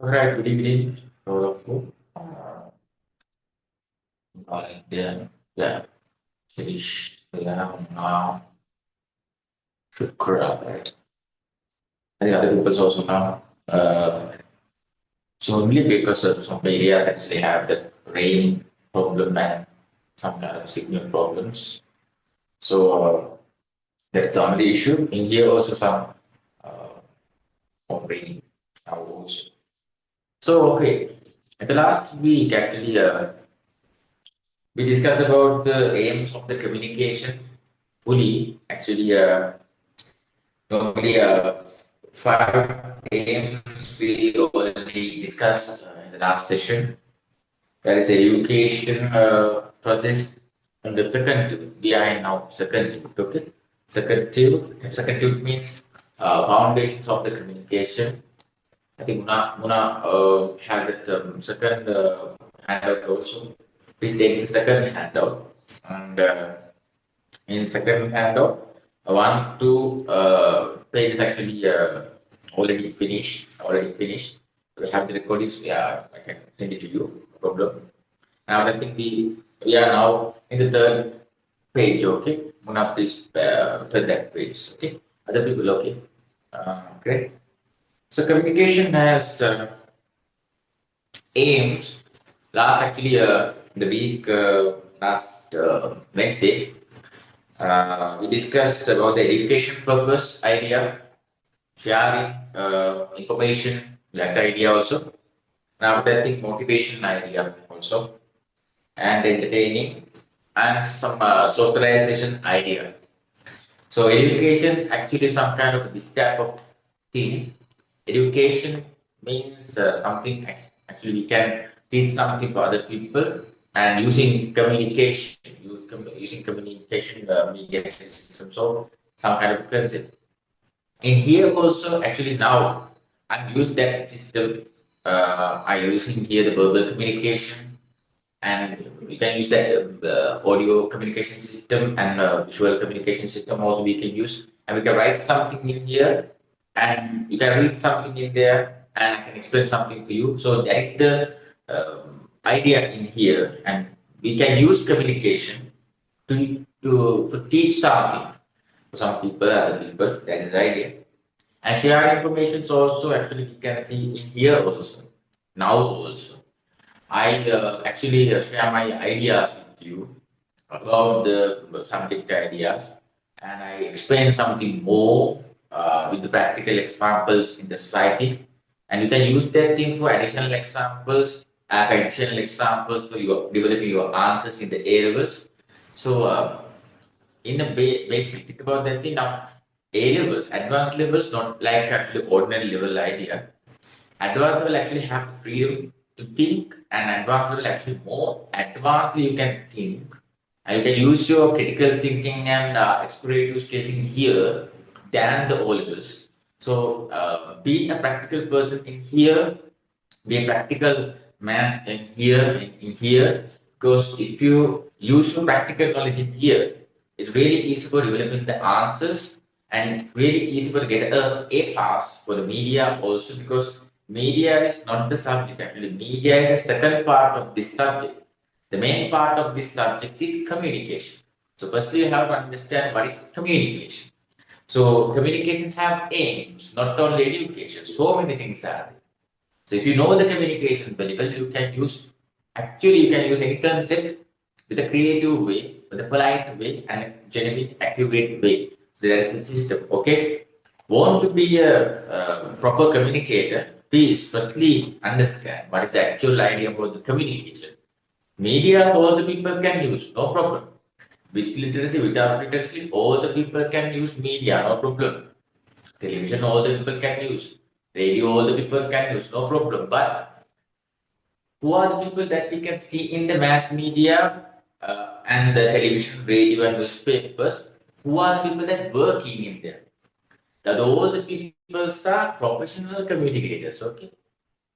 All right, good evening, all of you. All right, yeah, finish. Yeah, Shukra, right? I think other people also now. So only because of some areas actually have the rain problem and some kind of signal problems. So that's the only issue. In here also some uh, of rain now also. So okay, at the last week actually we discussed about the aims of the communication fully. Actually, normally five aims we already discussed in the last session. That is education process. And the second two, we are in now second two, okay? Second two means foundations of the communication. I think Muna have that second handout also. Please take the second handout. And in second handout, one, two pages actually already finished. Already finished. We have the recordings. Yeah, I can send it to you. No problem. Now I think we are now in the third page. Okay, Muna, please turn that page. Okay, other people. Okay, great. So communication has aims. Last actually the week last Wednesday, we discussed about the education purpose idea, sharing information, that idea also. Now I think motivation idea also, and entertaining, and some socialization idea. So education actually is some kind of this type of thing. Education means something actually we can teach something for other people and using communication, using communication media system. So some kind of concept. In here also actually now I'm used that system. I using here the verbal communication and we can use that audio communication system and visual communication system also we can use and we can write something in here and you can read something in there and I can explain something to you. So that is the idea in here and we can use communication to teach something to some people, other people. That is the idea. And share information is also actually we can see in here also, now also. I actually share my ideas with you about the subject ideas, and I explain something more with the practical examples in the society. And you can use that thing for additional examples as additional examples for your developing your answers in the A levels. So, in a basic think about that thing now, A levels, advanced levels, not like actually ordinary level idea. Advanced will actually have freedom to think, and advanced will actually more advanced you can think, and you can use your critical thinking and explorative skills in here than the O levels. So, be a practical person in here, be a practical man in here, because if you use your practical knowledge in here, it's really easy for developing the answers and really easy for get a pass for the media also because media is not the subject actually. Media is the second part of this subject. The main part of this subject is communication. So firstly you have to understand what is communication. So communication have aims, not only education. So many things are there. So if you know the communication very well, you can use actually you can use any concept with a creative way, with a polite way, and a genuine, accurate way. There is a system. Okay, want to be a, proper communicator? Please firstly understand what is the actual idea about the communication. Media, all the people can use, no problem. With literacy, without literacy, all the people can use media, no problem. Television, all the people can use. Radio, all the people can use, no problem. But who are the people that we can see in the mass media and the television, radio, and newspapers? Who are the people that working in there? That all the people are professional communicators. Okay,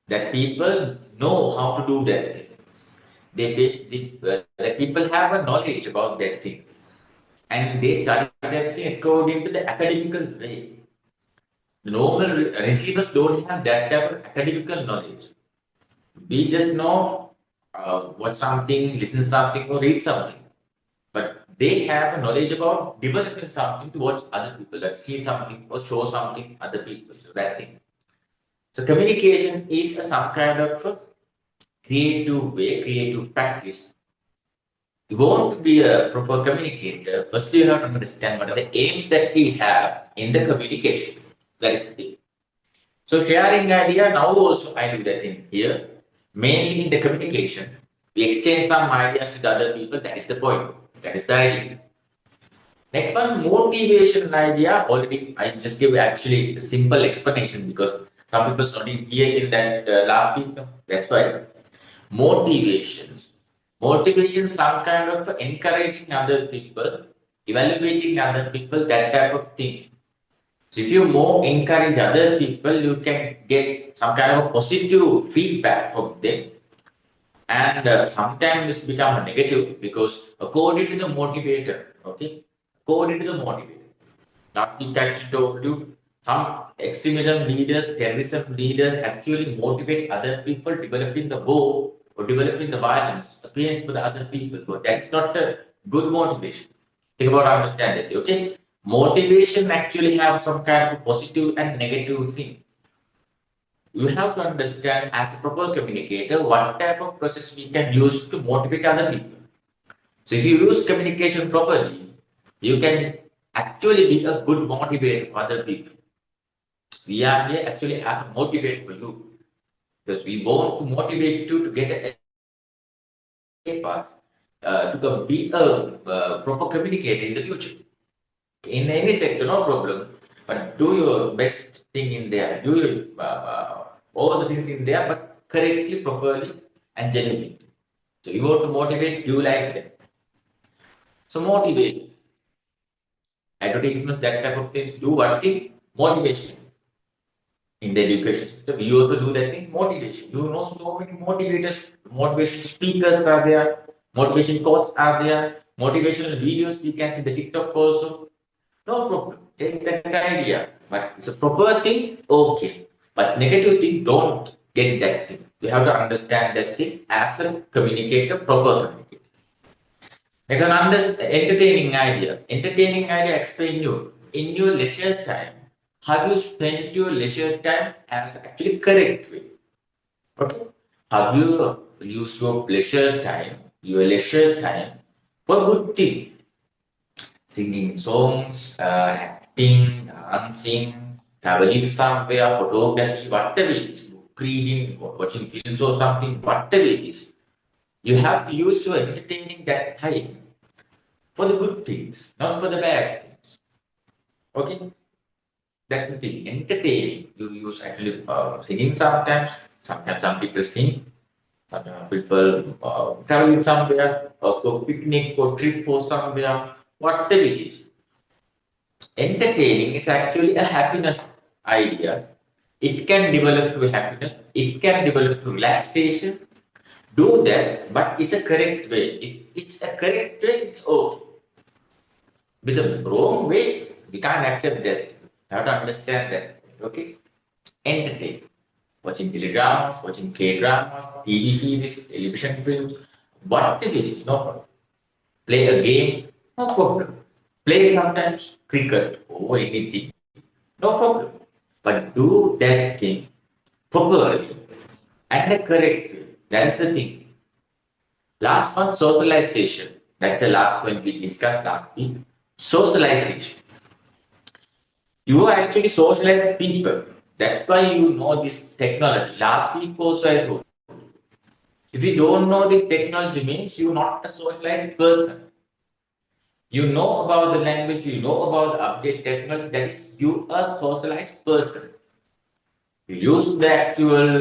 that people know how to do that thing. The people have a knowledge about that thing, and they study that thing according to the academical way. The normal receivers don't have that type of academical knowledge. We just know watch something, listen something, or read something. But they have a knowledge about developing something to watch other people, like see something or show something other people. So that thing. So communication is some kind of a creative way, creative practice. You want to be a proper communicator. First, you have to understand what are the aims that we have in the communication. That is the thing. So sharing idea, now also I do that in here. Mainly in the communication. We exchange some ideas with other people. That is the point. That is the idea. Next one, motivation idea. Already I just give actually a simple explanation because some people not here in that last week. That's why. Motivations. Motivation, some kind of encouraging other people, evaluating other people, that type of thing. So if you more encourage other people, you can get some kind of a positive feedback from them. And sometimes it's become a negative because according to the motivator, okay, according to the motivator. Last week I told you some extremism leaders, terrorism leaders actually motivate other people developing the war or developing the violence against the other people. But that's not a good motivation. Think about understand it, okay? Motivation actually have some kind of positive and negative thing. You have to understand as a proper communicator what type of process we can use to motivate other people. So if you use communication properly, you can actually be a good motivator for other people. We are here actually as a motivate for you because we want to motivate you to get a path to be a proper communicator in the future. In any sector, no problem. But do your best thing in there. Do your, all the things in there, but correctly, properly, and genuinely. So you want to motivate, you like them. So motivation, advertisements, that type of things. Do what thing? Motivation. In the education system, we also do that thing, motivation. You know, so many motivators, motivation speakers are there, motivation quotes are there, motivational videos we can see the TikTok also. No problem. Take that idea. But it's a proper thing, okay. But it's negative thing, don't get that thing. You have to understand that thing as a communicator, proper communicator. Next one, entertaining idea. Entertaining idea explain you in your leisure time. Have you spent your leisure time as actually correct way? Okay. Have you used your leisure time for good thing? Singing songs, acting, dancing, traveling somewhere, photography, whatever it is, book reading, watching films or something, whatever it is. You have to use your entertaining that time for the good things, not for the bad things. Okay? That's the thing. Entertaining. You use actually singing sometimes. Sometimes some people sing. Sometimes people traveling somewhere, or go picnic or trip or somewhere. Whatever it is. Entertaining is actually a happiness idea. It can develop to happiness. It can develop to relaxation. Do that, but it's a correct way. If it's a correct way, it's okay. If it's a wrong way, we can't accept that. You have to understand that. Okay? Entertain. Watching teledramas, watching K-dramas, TV series, television films, whatever it is, no problem. Play a game, no problem. Play sometimes cricket or anything, no problem. But do that thing properly and the correct way. That is the thing. Last one, socialization. That's the last one we discussed last week. Socialization. You actually socialize people. That's why you know this technology. Last week also I told. If you don't know this technology means you're not a socialized person. You know about the language, you know about the update technology, that is you a socialized person. You use the actual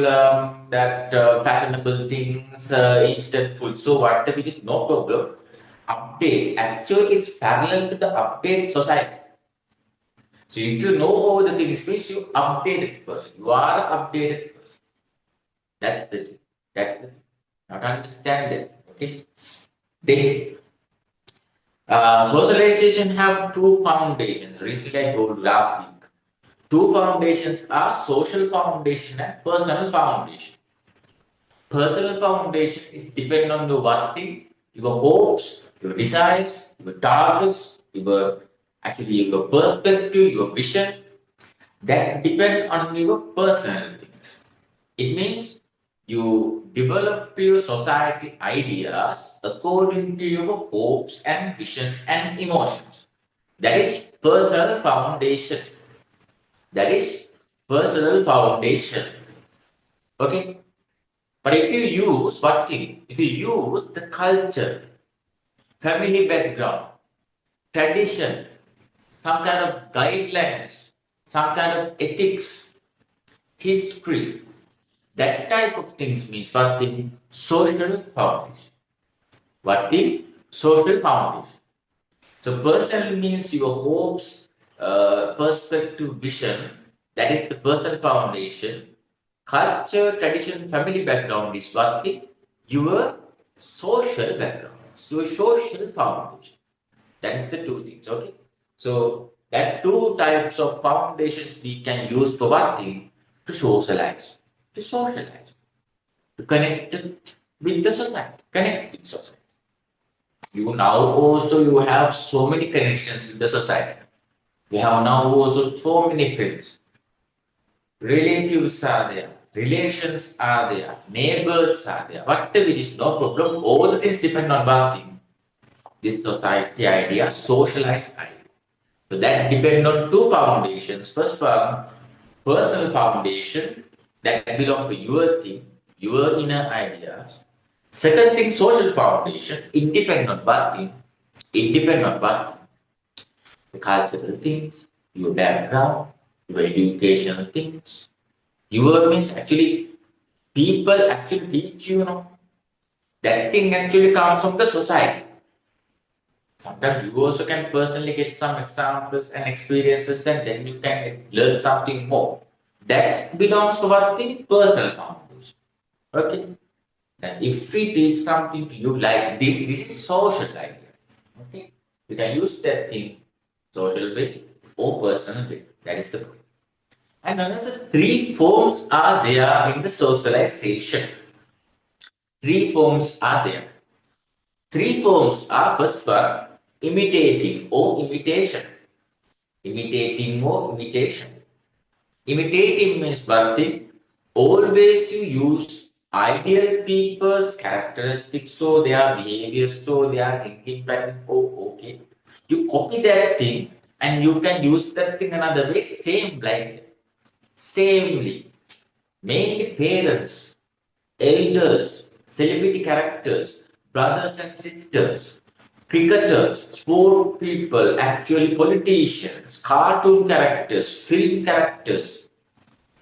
that fashionable things, instant food, so whatever it is, no problem. Update, actually it's parallel to the update society. So if you know all the things, means you updated person. You are an updated person. That's the thing. That's the thing. Now to understand that. Okay. Then socialization have two foundations. Recently I told you last week. Two foundations are social foundation and personal foundation. Personal foundation is depend on your what thing, your hopes, your desires, your targets, your perspective, your vision. That depend on your personal things. It means you develop your society ideas according to your hopes and vision and emotions. That is personal foundation. That is personal foundation. Okay. But if you use what thing? If you use the culture, family background, tradition, some kind of guidelines, some kind of ethics, history, that type of things means what thing? Social foundation. What thing? Social foundation. So personal means your hopes, perspective, vision. That is the personal foundation. Culture, tradition, family background is what thing? Your social background. So social foundation. That is the two things. Okay. So that two types of foundations we can use for what thing? To socialize. To socialize. To connect with the society. Connect with society. You now also you have so many connections with the society. You have now also so many friends. Relatives are there, relations are there, neighbors are there. Whatever it is, no problem. All the things depend on one thing. This society idea, socialized idea. So that depend on two foundations. First one, personal foundation that belongs to your thing, your inner ideas. Second thing, social foundation, independent on one thing, independent on one thing. The cultural things, your background, your educational things. Your means actually people actually teach you, that thing actually comes from the society. Sometimes you also can personally get some examples and experiences and then you can learn something more. That belongs to what thing? Personal foundation. Okay. And if we teach something to you like this is social idea. Okay. You can use that thing social way or personal way. That is the point. And another three forms are there in the socialization. Three forms are there. Three forms are first one, imitating or imitation. Imitating or imitation. Imitating means one thing. Always you use ideal people's characteristics, so their behaviors, so their thinking pattern. Oh, okay. You copy that thing and you can use that thing another way, same like that. Samely. Mainly parents, elders, celebrity characters, brothers and sisters, cricketers, sport people, actually politicians, cartoon characters, film characters.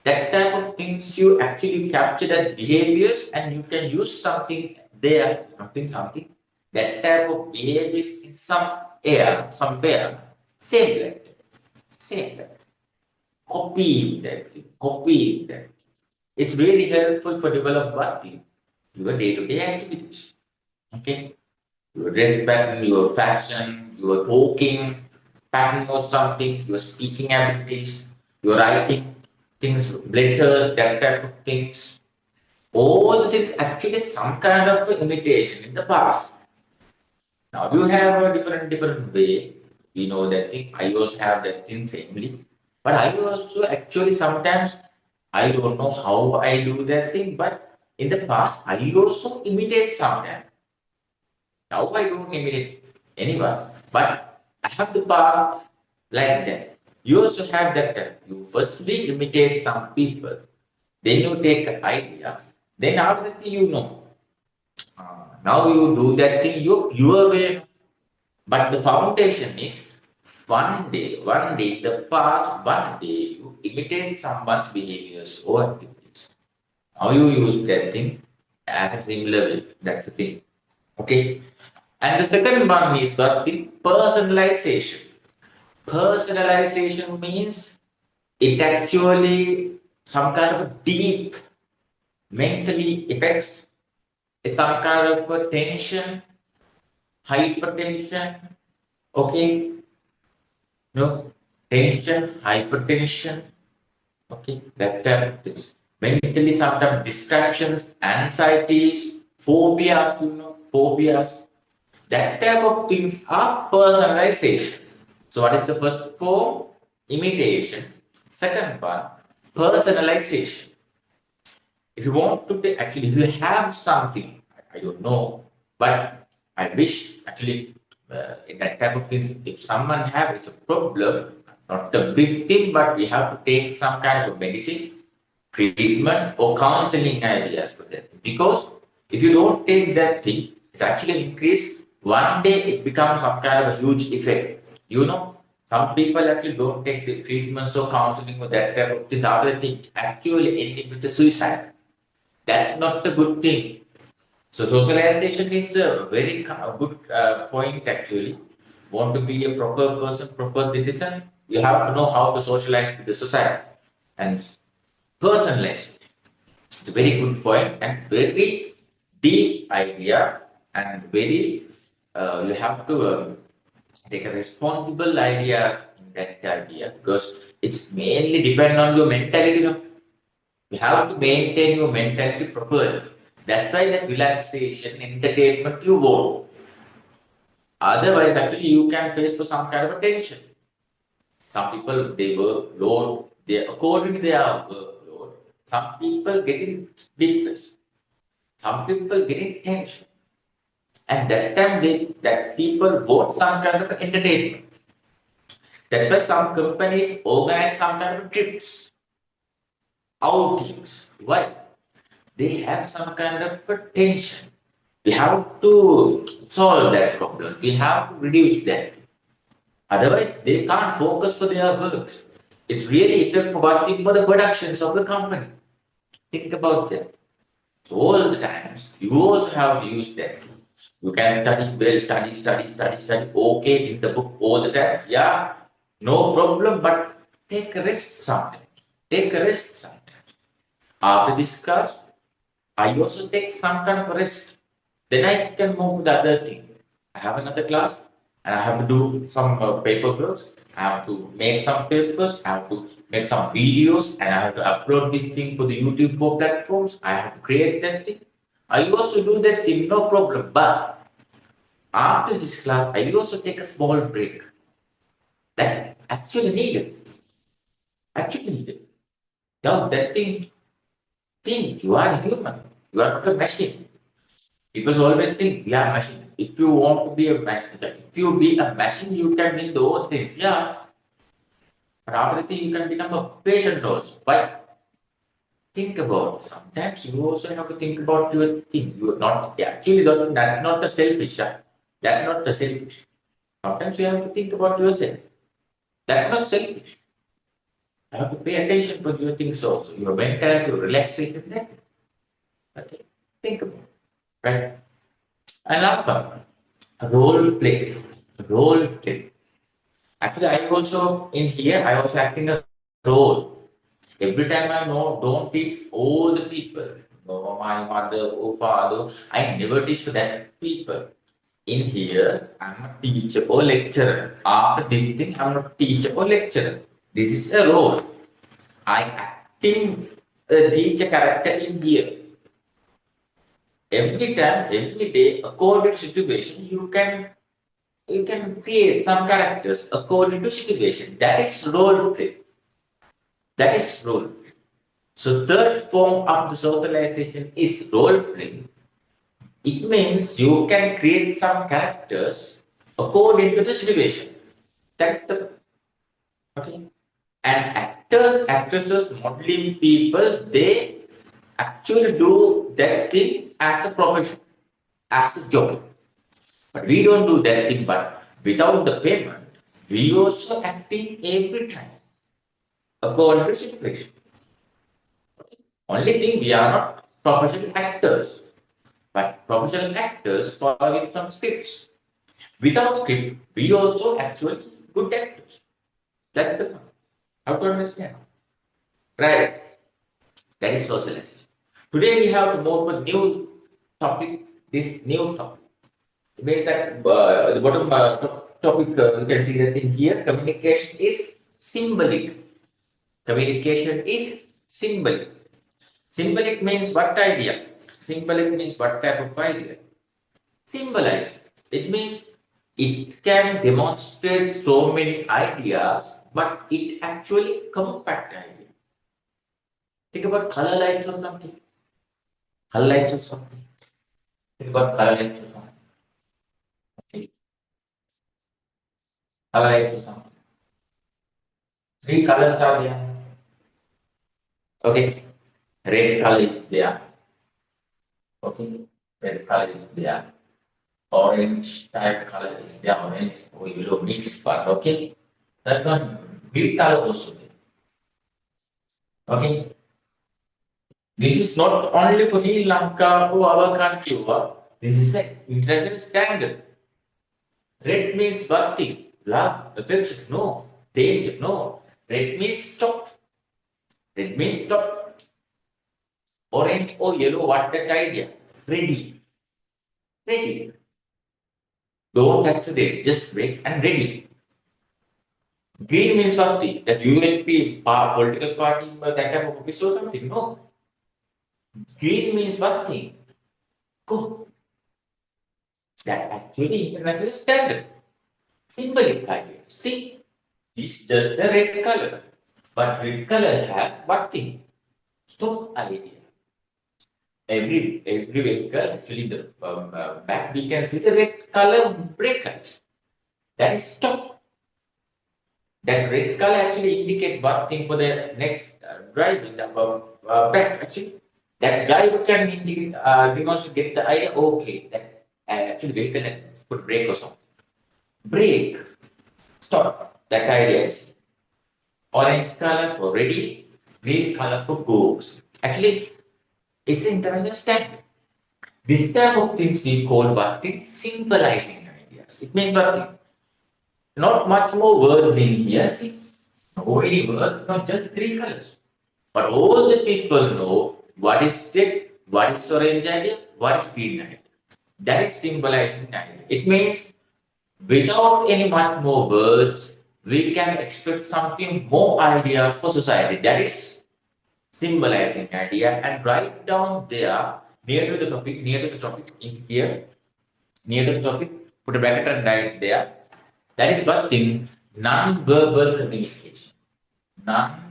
That type of things you actually capture that behaviors and you can use something there, something. That type of behaviors in some air, somewhere. Same like that. Same like that. Copying that thing. Copying that. It's really helpful for develop what your day-to-day activities. Okay, your dress pattern, your fashion, your talking pattern or something, your speaking abilities, your writing things, letters, that type of things. All the things actually some kind of imitation in the past. Now you have a different way. You know that thing. I also have that thing samely. But I also actually sometimes I don't know how I do that thing, but in the past I also imitate sometimes. Now I don't imitate anyone, but I have the past like that. You also have that time. You firstly imitate some people, then you take an idea, then after that you know. Now you do that thing your way. But the foundation is one day, the past one day, you imitate someone's behaviors or activities. Now you use that thing as a similar way. That's the thing. Okay. And the second one is what the personalization. Personalization means it actually some kind of deep mentally affects some kind of a tension, hypertension, okay, no, tension, hypertension. Okay, that type of things. Mentally, sometimes distractions, anxieties, phobias, phobias. That type of things are personalization. So, what is the first form? Imitation. Second one, personalization. If you want to take, actually, if you have something, I don't know, but I wish actually in that type of things, if someone have it's a problem, not a big thing, but we have to take some kind of medicine, treatment, or counseling ideas for that. Because if you don't take that thing, it's actually increased. One day it becomes some kind of a huge effect. Some people actually don't take the treatments or counseling or that type of things. After that, it actually ending with the suicide. That's not a good thing. So socialization is a very good point actually. Want to be a proper person, proper citizen, you have to know how to socialize with the society. And personalization. It's a very good point and very deep idea and very you have to take a responsible ideas in that idea because it's mainly depend on your mentality. You have to maintain your mentality properly. That's why that relaxation, entertainment you want. Otherwise, actually, you can face for some kind of a tension. Some people they work load, they according to their workload. Some people getting depressed. Some people getting tension. And that time that people want some kind of entertainment. That's why some companies organize some kind of trips, outings. Why? They have some kind of a tension. We have to solve that problem. We have to reduce that. Otherwise, they can't focus for their works. It's really effect productive for the productions of the company. Think about that. So all the times, you also have to use that. You can study well, study. Okay, in the book all the times. Yeah, no problem, but take a rest sometimes. Take a rest sometimes. After this class, I also take some kind of rest. Then I can move to the other thing. I have another class and I have to do some paper works. I have to make some papers. I have to make some videos and I have to upload this thing to the YouTube platforms. I have to create that thing. I also do that thing, no problem. But after this class, I also take a small break. That actually needed. Actually needed. Now that thing, think you are human. You are not a machine. People always think we are machine. If you want to be a machine, if you be a machine, you can win the whole things. Yeah, but after that, you can become a patient also. But think about sometimes you also have to think about your thing. You are not actually that's not the selfish. Yeah. That's not the selfish. Sometimes you have to think about yourself. That's not selfish. You have to pay attention to your things also. Your mental, your relaxation. That. Okay. Think about it. Right. And last one, role play. Role play. Actually, I also in here, I also acting a role. Every time I know, don't teach all the people. No, my mother or father, I never teach to that people. In here, I'm a teacher or lecturer. After this thing, I'm not teacher or lecturer. This is a role. I acting a teacher character in here. Every time, every day, according to situation, you can create some characters according to situation. That is role play. That is role play. So third form of the socialization is role play. It means you can create some characters according to the situation. That's the okay. And actors, actresses, modeling people, they actually do that thing as a profession, as a job. But we don't do that thing. But without the payment, we also acting every time according to situation. Only thing we are not professional actors, but professional actors following some scripts. Without script, we also actually good actors. That's the point. How to understand? Right. That is socialization. Today we have to move to a new topic. This new topic. It means that the bottom topic you can see that in here communication is symbolic. communication is symbolic. Symbolic means what idea? Symbolic means what type of idea? Symbolize. It means it can demonstrate so many ideas, but it actually compact idea. Think about color lights or something. Color lights or something. Think about color lights or something. Okay. Color lights or something. Three colors are there. Okay. Red color is there. Okay. Red color is there. Orange type color is there. Orange or yellow mixed part. Okay. That one. Green color also there. Okay. This is not only for Sri Lanka or our country. This is an international standard. Red means what thing? Love, affection, no. Danger, no. Red means stop. Red means stop. Orange or yellow, what that idea? Ready. Ready. Don't accelerate, just break and ready. Green means what thing? That's UNP, political party, that type of office or something. No. Green means what thing? Go. That actually international standard. Symbolic idea. See, this is just the red color. But red color have what thing? Stop idea. Every vehicle, actually the back we can see the red color brake lights. That is stop. That red color actually indicate one thing for the next drive in the back actually. That driver can indicate, demonstrate, get the idea, okay, that actually vehicle can put brake or something. Brake, stop. That idea is orange color for ready, green color for goes. Actually, it's an international standard. This type of things we call what thing? Symbolizing ideas. It means what thing? Not much more words in here. See, no any words, not just three colors. But all the people know what is red, what is orange idea, what is green idea. That is symbolizing idea. It means without any much more words, we can express something more ideas for society. That is symbolizing idea and write down there near to the topic in here, near to the topic, put a bracket and write there. That is one thing, non-verbal communication. Non-verbal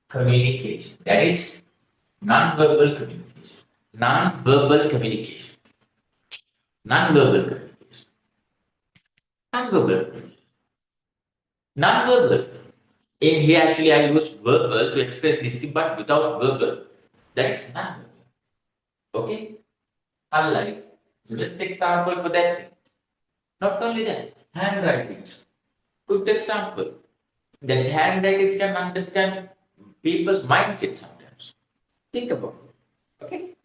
communication. That is non-verbal communication. Non-verbal communication. Non-verbal communication. Non-verbal communication. Non-verbal. In here, actually, I use verbal to express this thing, but without verbal, that's non-verbal. Okay? Unlike, let's take example for that thing. Not only that, handwritings. Good example. That handwritings can understand people's mindset sometimes. Think about it. Okay?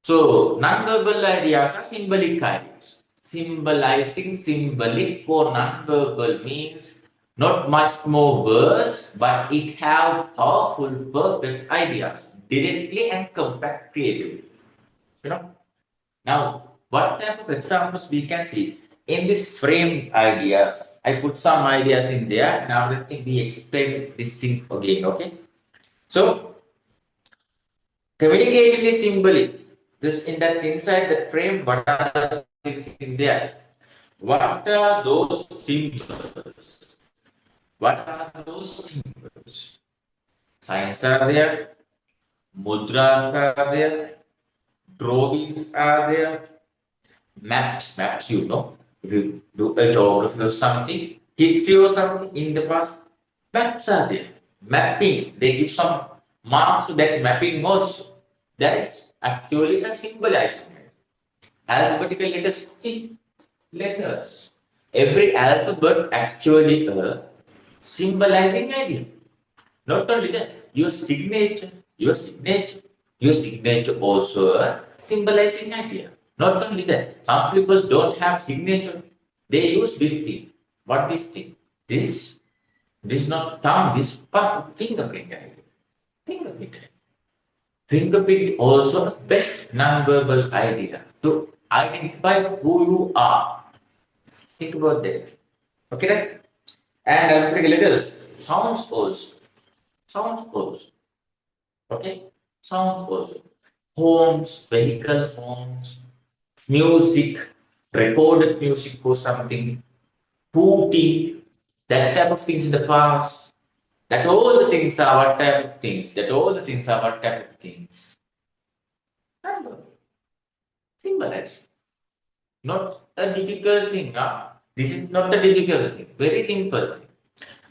So, non-verbal ideas are symbolic ideas. Symbolizing symbolic for non-verbal means not much more words, but it have powerful, perfect ideas, directly and compact creatively. You know. Now, what type of examples we can see in this framed ideas? I put some ideas in there. Now, I think we explain this thing again. Okay. So, communication is symbolic. This in that inside the frame, what are the things in there? What are those symbols? What are those symbols? Signs are there, mudras are there, drawings are there, maps you know. If you do a geography or something, history or something in the past, maps are there. Mapping, they give some marks to that mapping also. That is actually a symbolizing. Alphabetical letters, see, letters. Every alphabet actually a symbolizing idea. Not only that, your signature also a symbolizing idea. Not only that, some people don't have signature. They use this thing. What this thing? This is not thumb, this fingerprint idea. Fingerprint idea. Fingerprint also best non-verbal idea to identify who you are. Think about that. Okay, right? And alphabetical letters. Sounds also. Sounds also. Okay? Sounds also. Homes, vehicle homes, music, recorded music or something, booty, that type of things in the past. That all the things are what type of things. That all the things are what type of things. Remember, symbolize. Not a difficult thing. Huh? This is not a difficult thing. Very simple thing.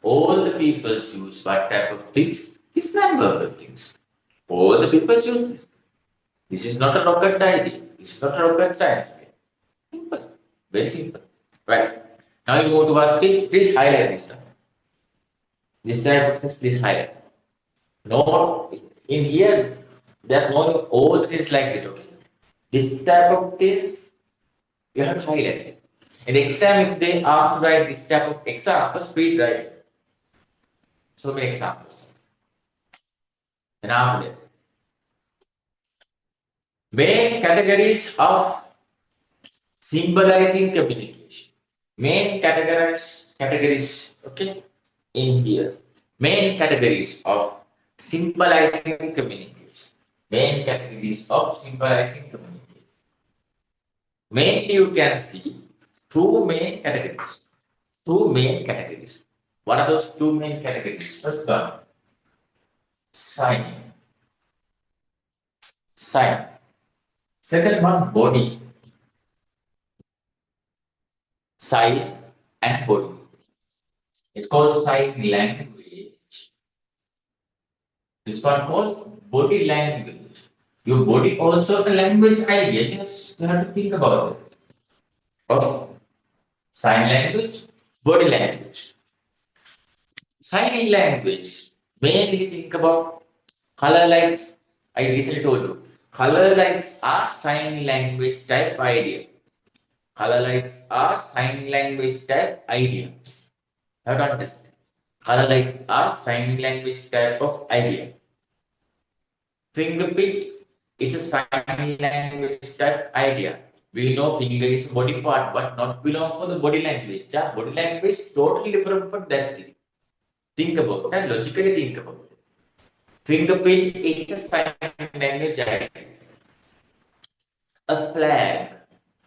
All the people use what type of things? These non-verbal things. All the people use this. This is not a rocket idea. This is not a rocket science. Simple. Very simple. Right. Now you go to what thing? Please highlight this. This type of things, please highlight. No, in here, there's no all things like that. Okay. This type of things you have to highlight it. In the exam, if they ask to write this type of examples, please write so many examples. And after that, main categories of symbolizing communication. Main categories, okay, in here. Main categories of symbolizing communication. Main categories of symbolizing communication. Mainly you can see two main categories. Two main categories. What are those two main categories? First one, sign. Sign. Second one, body. Sign and body. It's called sign language. This one called body language. Your body also a language idea. Yes, you have to think about it. Okay. Sign language, body language. Sign language. Mainly think about color lights. I recently told you. Color lights are sign language type idea. Color lights are sign language type idea. Have you understand? Color lights are sign language type of idea. Fingerprint is a sign language type idea. We know finger is a body part, but not belong for the body language. Yeah? Body language totally different from that thing. Think about that. Logically think about it. Fingerprint is a sign language idea. A flag,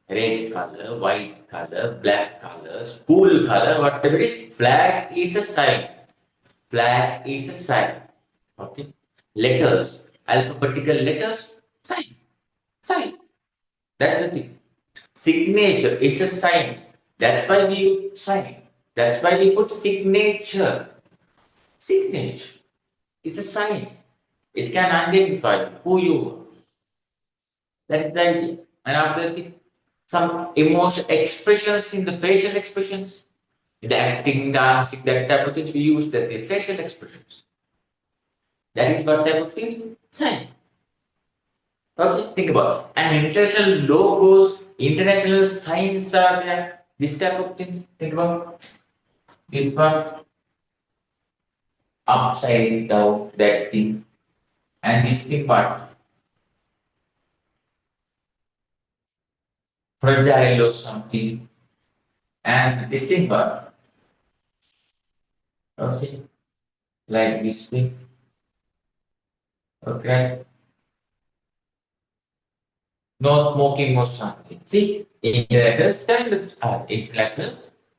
red color, white color, black color, school color, whatever it is, flag is a sign. Flag is a sign. Okay. Letters, alphabetical letters, sign. Sign. That's the thing. Signature is a sign. That's why we sign. That's why we put signature. Signature is a sign. It can identify who you are. That's the idea. And after that, some emotion expressions in the facial expressions, the acting, dancing, that type of things, we use that the facial expressions. That is what type of thing? Sign. Okay, think about it. And international logos, international signs are there. This type of thing. Think about this one upside down, that thing, and this thing part fragile or something, and this thing part. Okay, like this thing. Okay, no smoking or something. See, international standards are international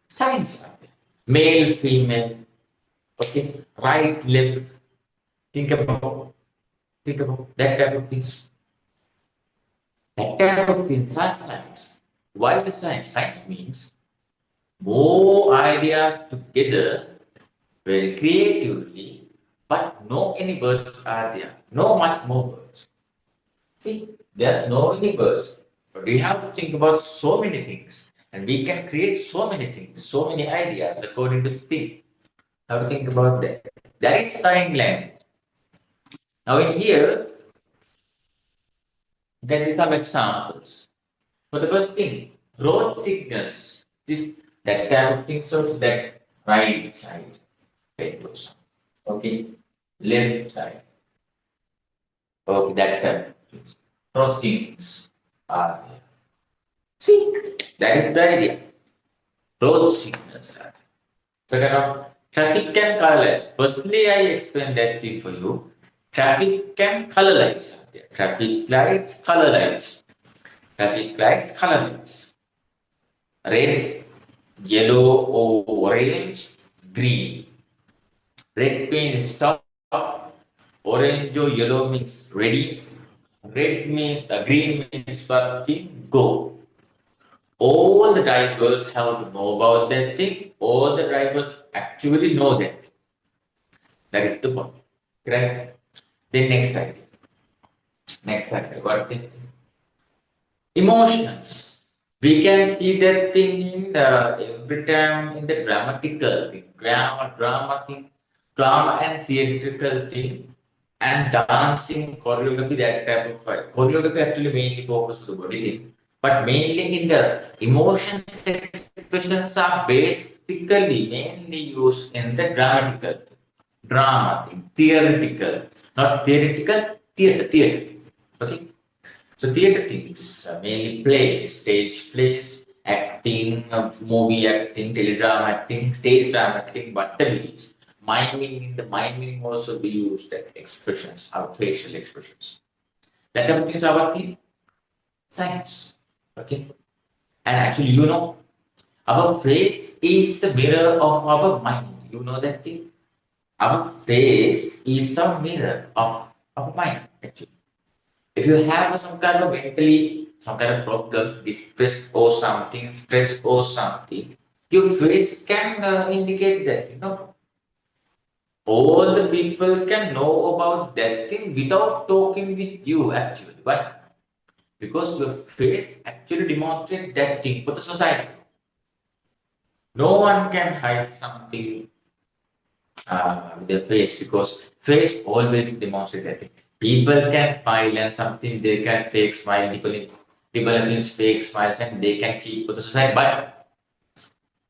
signs are there. Male, female. Okay, right, left. Think about think about that type of things. That type of things are science. Why the science? Science means more ideas together very creatively, but no any words are there. No much more words. See, there's no any words, but we have to think about so many things, and we can create so many things, so many ideas according to the thing. Have to think about that. That is sign language. Now in here, you can see some examples. For the first thing, road signals. This that type of thing, so that right side, right goes. Okay, left side. Okay, that type of things. Crossings are there. See, that is the idea. Road signals are there. Second of traffic can color lights. Firstly, I explained that thing for you. Traffic can color lights. Traffic lights, color lights. Traffic lights, color lights. Red, yellow, orange, green. Red means stop. Orange or yellow means ready. Red means green means nothing. Go. All the drivers have to know about that thing. All the drivers actually know that. That is the point. Right? Then next slide. Next slide. What the emotions. We can see that thing in the every time in the dramatical thing, drama and theatrical thing, and dancing, choreography, that type of fight. Choreography actually mainly focuses on the body thing, but mainly in the emotions expressions are basically mainly used in the dramatical thing, drama thing, theoretical, not theoretical, theater thing. Okay. So theatre things, mainly plays, stage plays, acting, movie acting, teledrama acting, stage drama acting, but the village. Mind meaning also be used that expressions, our facial expressions. That type of things are what the science. Okay. And actually, our face is the mirror of our mind. You know that thing? Our face is a mirror of our mind, actually. If you have some kind of mentally, some kind of problem, distress or something, stress or something, your face can indicate that. All the people can know about that thing without talking with you actually. Why? Because your face actually demonstrates that thing for the society. No one can hide something with their face because face always demonstrates that thing. People can smile and something they can fake smile, developing fake smiles and they can cheat for the society. But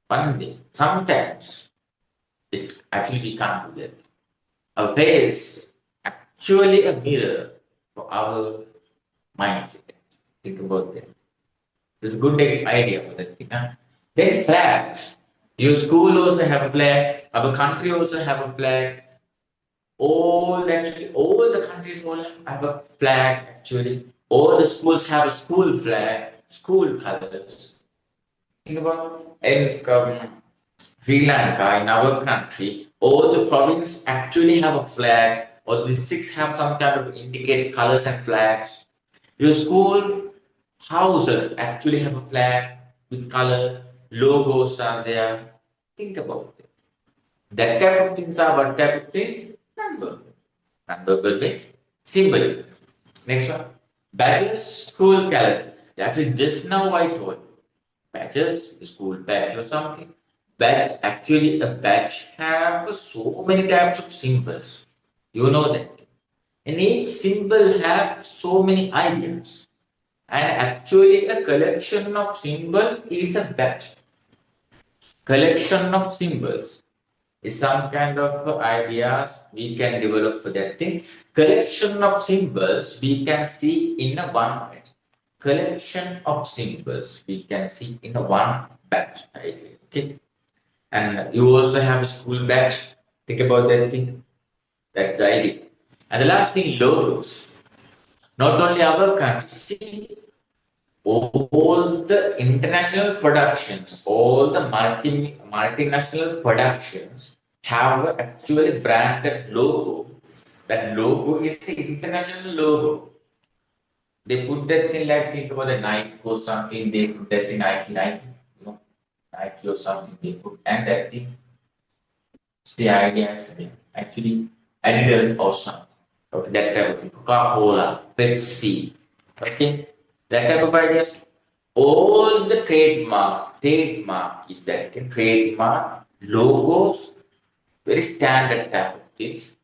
one day, sometimes it actually we can't do that. A face actually a mirror for our mindset. Think about that. It's a good idea for that thing. Huh? Then flags. Your school also have a flag. Our country also have a flag. All the countries all have a flag actually. All the schools have a school flag, school colors. Think about in Sri Lanka, in our country, all the provinces actually have a flag, or districts have some kind of indicated colors and flags. Your school houses actually have a flag with color, logos are there. Think about it. That type of things are what type of things? Number. Non-verbal means symbolic. Next one. Badges, school calendar. Actually, just now I told badges, school badge or something. Badge, actually, a badge have so many types of symbols. You know that. And each symbol have so many ideas. And actually, a collection of symbol is a badge. Collection of symbols is some kind of ideas we can develop for that thing. Collection of symbols we can see in a one batch. Collection of symbols we can see in a one batch idea. Okay. And you also have a school batch. Think about that thing. That's the idea. And the last thing, logos. Not only our country, see all the international productions, all the multinational productions have actually branded logo. That logo is the international logo. They put that thing like think about the Nike or something. They put that in Nike, Nike or something. They put and that thing. It's the idea actually Adidas or something. Okay, that type of thing. Coca-Cola, Pepsi. Okay, that type of ideas. All the trademark is that trademark logos, very standard type of things.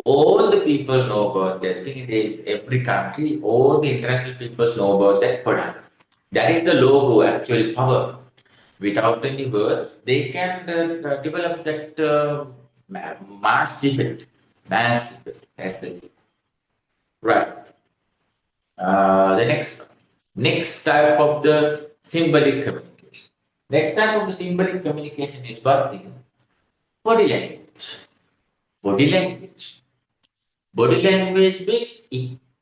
All the people know about that thing in every country. All the international people know about that product. That is the logo actually power. Without any words, they can develop that mass effect. Mass effect. That's the thing. Right. The next type of the symbolic communication. Next type of the symbolic communication is what thing? Body language. Body language. Body language means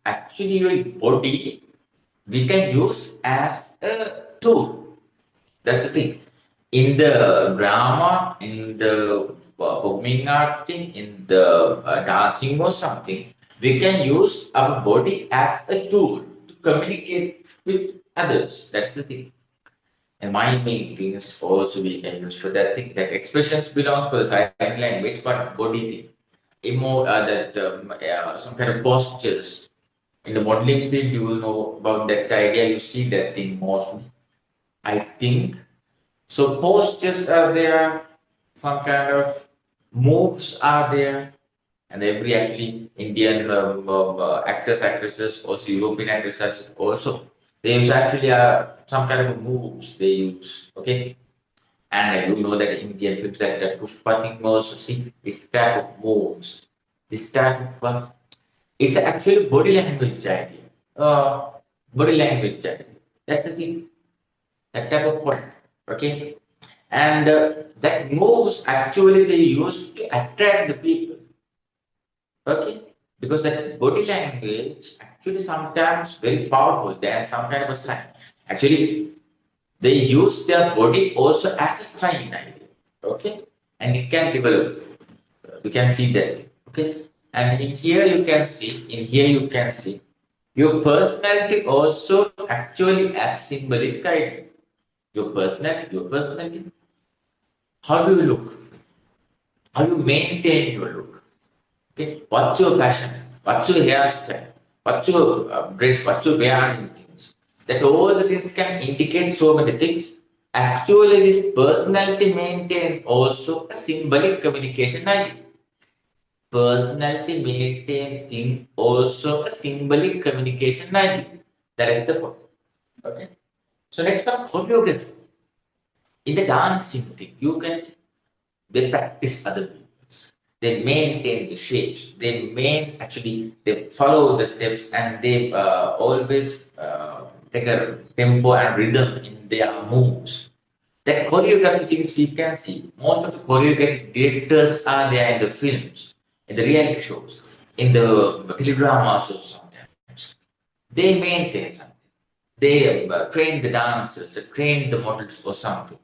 actually your body we can use as a tool. That's the thing. In the drama, in the performing art thing, in the dancing or something, we can use our body as a tool to communicate with others. That's the thing. And my main things also we can use for that thing. That expressions belongs to the sign language, but body thing. Some kind of postures. In the modeling field, you will know about that idea. You see that thing mostly. I think so. Postures are there, some kind of moves are there, and every actually Indian actors, actresses, also European actresses, also they use actually some kind of moves they use. Okay, and I do know that Indian films that Pushpa thing also see this type of moves, this type of it's actually body language idea. Body language idea. That's the thing. That type of point. Okay. And that moves actually they use to attract the people. Okay. Because that body language actually sometimes very powerful. They are some kind of a sign. Actually, they use their body also as a sign idea. Okay. And it can develop. We can see that. Okay. And in here you can see, your personality also actually as symbolic idea. Your personality, how do you look? How you maintain your look? Okay, what's your fashion? What's your hairstyle? What's your dress? What's your wearing things? That all the things can indicate so many things. Actually, this personality maintain also a symbolic communication idea. Personality maintain thing also a symbolic communication idea. That is the point. Okay. So next up, choreography. In the dancing thing, you can see they practice other movements. They maintain the shapes. They follow the steps and they always take a tempo and rhythm in their moves. That choreography things we can see. Most of the choreography directors are there in the films, in the reality shows, in the teledramas or sometimes. They maintain something. They train the dancers, train the models or something.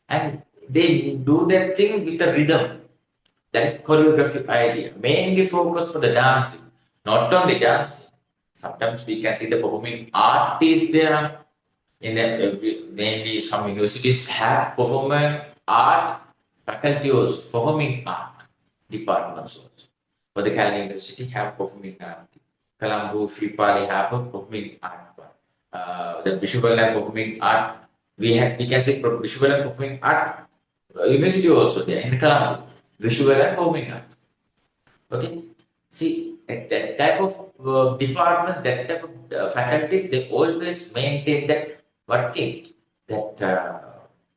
And they do that thing with a rhythm. That is choreography idea. Mainly focused for the dancing. Not only dancing. Sometimes we can see the performing art is there. Mainly some universities have performing art faculties, performing art departments also. For the Kerala University have performing art. Colombo, Sripali have a performing art. The visual and performing art. We can say visual and performing art university also there in Colombo. Visual and performing art. Okay. See that type of departments, that type of faculties, they always maintain that what thing that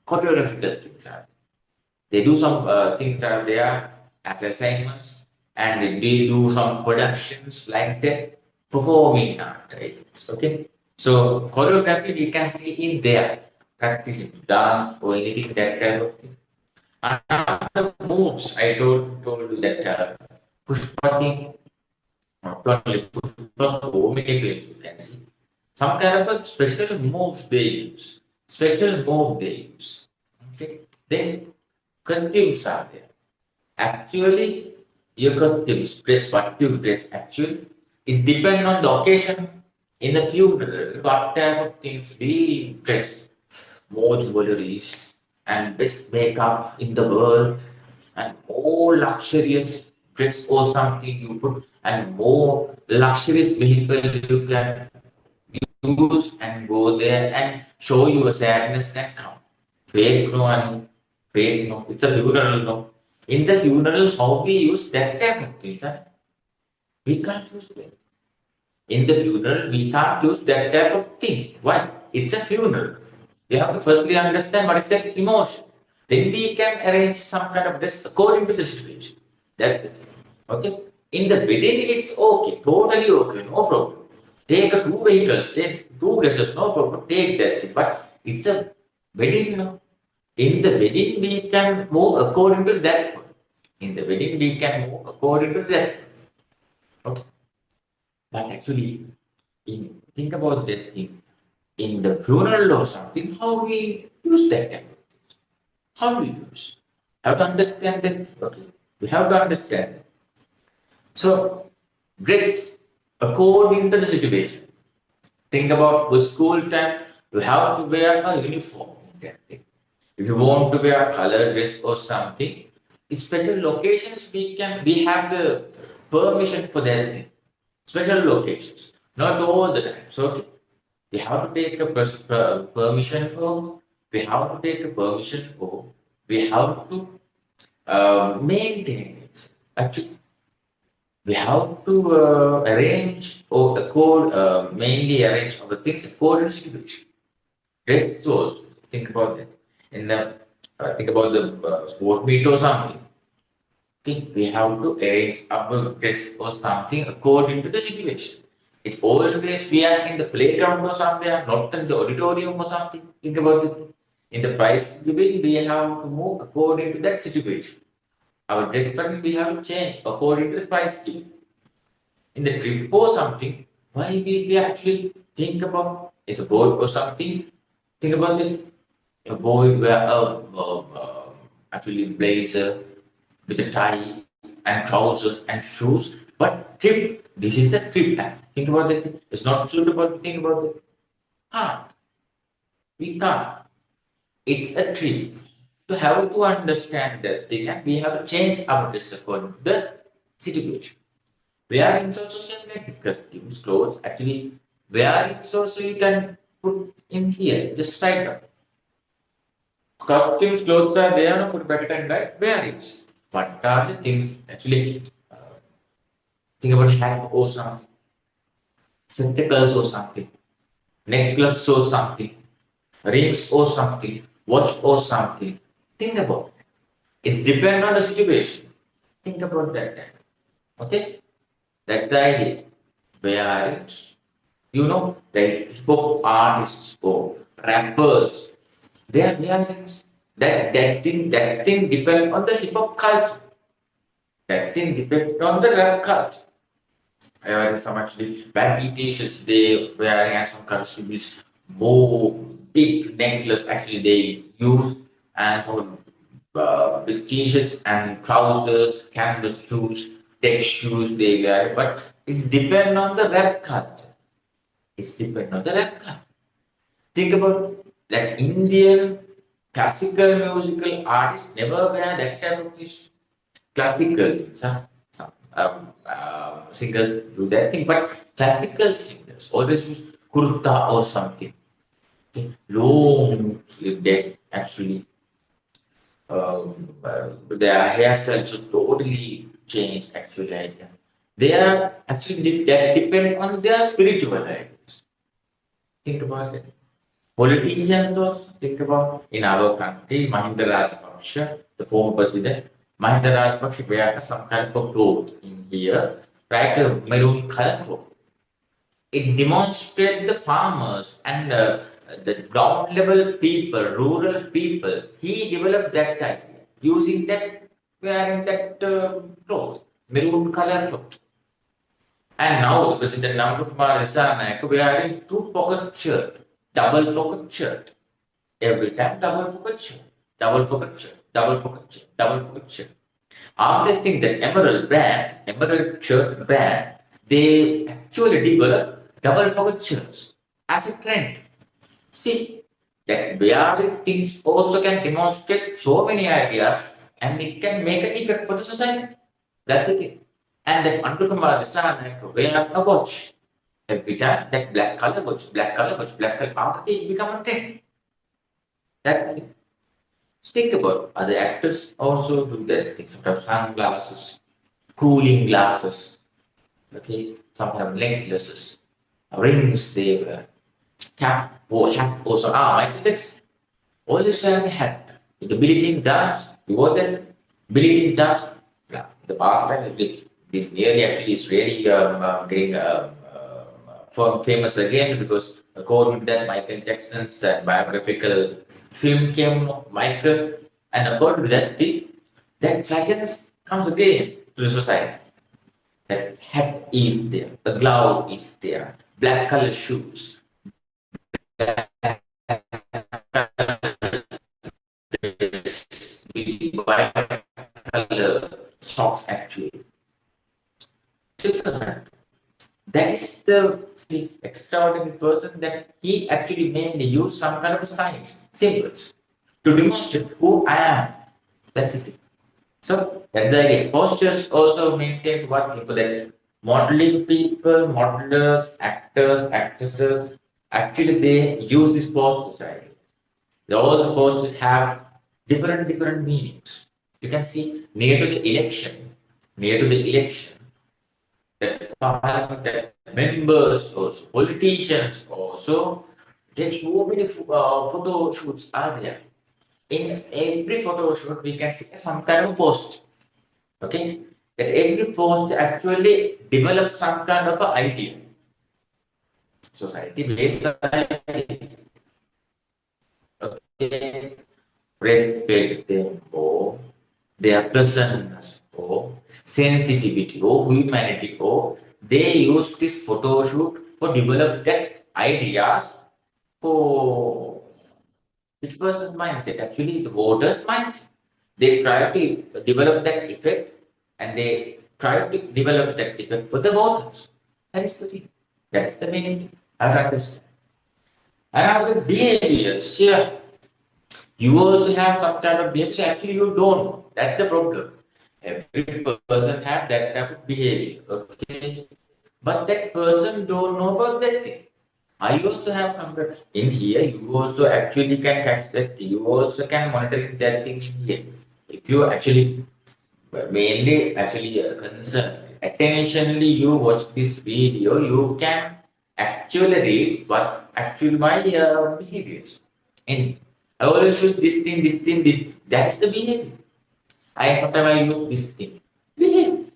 choreographical things are. They do some things are there as assignments, and they do some productions like that, performing art. Okay, so choreography we can see in there, practicing dance or anything that type of thing. And moves, I told you that Pushpa thing, not only Pushpa, so many films you can see. Some kind of a special moves they use, special move they use. Okay, then costumes are there. Actually, your costumes, dress, what you dress actually, is depend on the occasion. In the funeral, what type of things we dress, more jewelries and best makeup in the world, and more luxurious dress or something you put, and more luxurious vehicle you can use and go there and show your sadness and come. Fake no, Anu. Fake no. It's a funeral no. In the funeral, how we use that type of things, huh? We can't use that. In the funeral, we can't use that type of thing. Why? It's a funeral. We have to firstly understand what is that emotion. Then we can arrange some kind of dress according to the situation. That's the thing. Okay? In the wedding, it's okay. Totally okay. No problem. Take two vehicles, take two dresses, no problem. Take that thing. But it's a wedding, no? In the wedding, we can move according to that. In the wedding, we can move according to that. Okay. But actually, think about that thing. In the funeral or something, how we use that time? How we use? Have to understand that. Okay. We have to understand. So, dress according to the situation. Think about the school time, you have to wear a uniform. If you want to wear a colored dress or something, in special locations we have the permission for that thing. Special locations, not all the time. So we have to take a permission for. We have to take a permission for. We have to maintain it. Actually, we have to arrange or mainly arrange our things according to situation. Rest also. Think about that. In the think about the sport meet or something. Okay, we have to arrange our dress or something according to the situation. It's always we are in the playground or somewhere, not in the auditorium or something. Think about it. In the prize giving, we have to move according to that situation. Our dress pattern we have to change according to the prize giving. In the trip or something, why we actually think about it's a boy or something? Think about it. A boy wear actually blazer with a tie and trousers and shoes, but trip. This is a trip. Think about that. It's not suitable. Think about it. Can't. We can't. It's a trip. To have to understand that thing, and we have to change our dress according to the situation. Wearing also same like costumes, clothes. Actually, wearing also you can put in here, just right up. Costumes, clothes are there, no put back and right, wearing. What are the things actually? Think about hat or something, spectacles or something, necklace or something, rings or something, watch or something. Think about it. It's depend on the situation. Think about that. Okay, that's the idea. Wearing. You know, like hip hop artists or rappers, they are wearing that thing depend on the hip hop culture. That thing depend on the rap culture. Some actually baggy t-shirts they wearing and some cultures more big necklace actually they use and some big t-shirts and trousers, canvas shoes, tech shoes they wear. But it's depend on the rap culture. It's depend on the rap culture. Think about like Indian classical musical artists never wear that type of things. Classical some singers do that thing, but classical singers always use kurta or something. Okay? Long sleeve dress actually. Their hairstyles should totally change actually. They are actually that depend on their spiritual ideas. Think about it. Politicians also think about in our country, Mahinda Rajapaksa, the former president, Mahinda Rajapaksa wear some kind of cloth in here, like a maroon color cloth. It demonstrates the farmers and the ground level people, rural people. He developed that idea using that, wearing that cloth, maroon color cloth. And now the President Namru Kumar Dissanayake wearing two pocket shirt, double pocket shirt. Every time double pocket shirt, double pocket shirt, double pocket shirt, double pocket shirt. After they think that Emerald shirt brand, they actually develop double pocket shirts as a trend. See, that wearing things also can demonstrate so many ideas and it can make an effect for the society. That's the thing. And that Andukamala Dissanayake wear a watch. Every time that black color watch, black color watch, black color, after they become a trend. That's the thing. Think about other actors also do that thing. Some have sunglasses, cooling glasses, okay, some have necklaces, rings they wear, cap or hat also. Michael Jackson always wearing a hat. The Billie Jean dance, you wore that? Billie Jean dance, yeah, the past time is this nearly actually is really getting famous again because according to that Michael Jackson's biographical film came Michael and according to that that fashion is comes again to the society. That hat is there, the glove is there, black color shoes, with white color socks actually. Different. That is the extraordinary person that he actually mainly used some kind of signs, symbols, to demonstrate who I am. That's it. So that's the idea. Postures also maintain what people that modeling people, modelers, actors, actresses, actually they use this postures idea. All the postures have different meanings. You can see near to the election, that parliament, that members also, politicians also, there's so many photo shoots are there. In every photo shoot, we can see some kind of post. Okay, that every post actually develops some kind of a idea, society based idea. Okay, respect them or their pleasantness or sensitivity or humanity or they use this photo shoot for develop that ideas for which person's mindset, actually the voters' mindset. They try to develop that effect and they try to develop that effect for the voters. That is the thing. That's the main thing. I understand. And after behaviors, yeah, you also have some kind of behavior. Actually, you don't know. That's the problem. Every person have that type of behavior. Okay. But that person don't know about that thing. I also have some in here. You also actually can catch that. You also can monitor that thing in here. If you actually mainly actually concern attentionally, you watch this video. You can actually read what's actually my behaviors. And I always use this thing, this thing, this. That's the behavior. I sometimes I use this thing. Behave.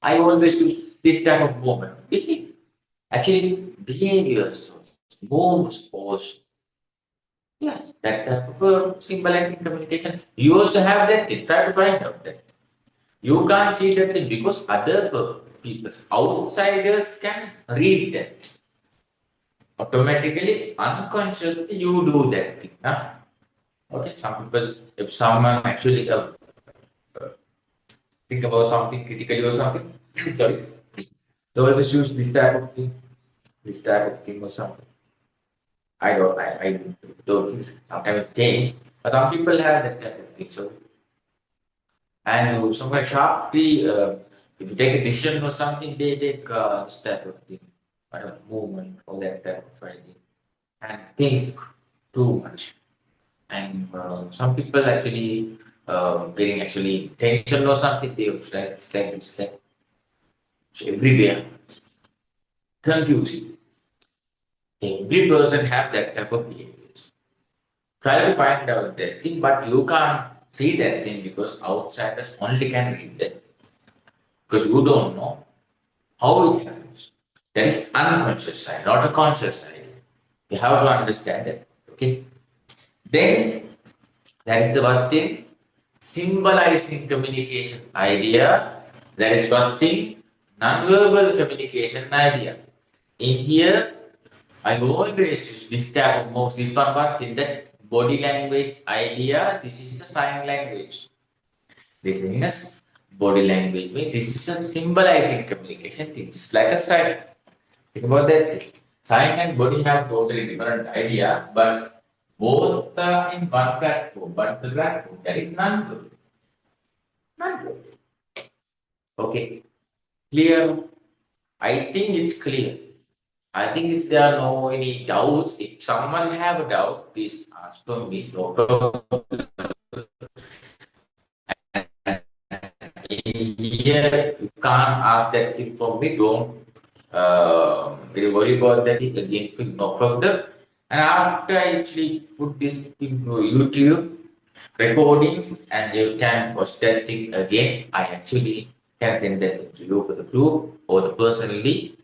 I always use this type of movement. Behave. Actually, behaviors, moves, also. Yeah, that for symbolizing communication. You also have that thing. Try to find out that. You can't see that thing because other people, outsiders can read that. Automatically, unconsciously, you do that thing. Huh? Okay, some people, if someone actually think about something critically or something, sorry, they always use this type of thing or something. I don't think so. Sometimes it's changed, but some people have that type of thing. So, and somewhere sharply, if you take a decision or something, they take this type of thing, kind of movement or that type of idea, and think too much. And some people actually getting actually tension or something, they would start everywhere, confusing. Every person have that type of behaviors. Try to find out that thing, but you can't see that thing because outsiders only can read that because you don't know how it happens. That is unconscious side, not a conscious side. You have to understand it. Okay. Then that is the one thing. Symbolizing communication idea. That is one thing. Non-verbal communication idea. In here, I always use this type of most this one thing that body language idea. This is a sign language. This is body language. This is a symbolizing communication. Things like a sign. Think about that thing. Sign and body have totally different ideas, but both are in one platform. But the platform that is non-verbal. Non-verbal. Okay. Clear? I think it's clear. I think if there are no any doubts, if someone have a doubt, please ask for me. No problem. Here you can't ask that thing from me. Don't worry about that thing again. No problem. And after I actually put this thing to YouTube recordings, and you can watch that thing again, I actually can send that to you for the group or the personally.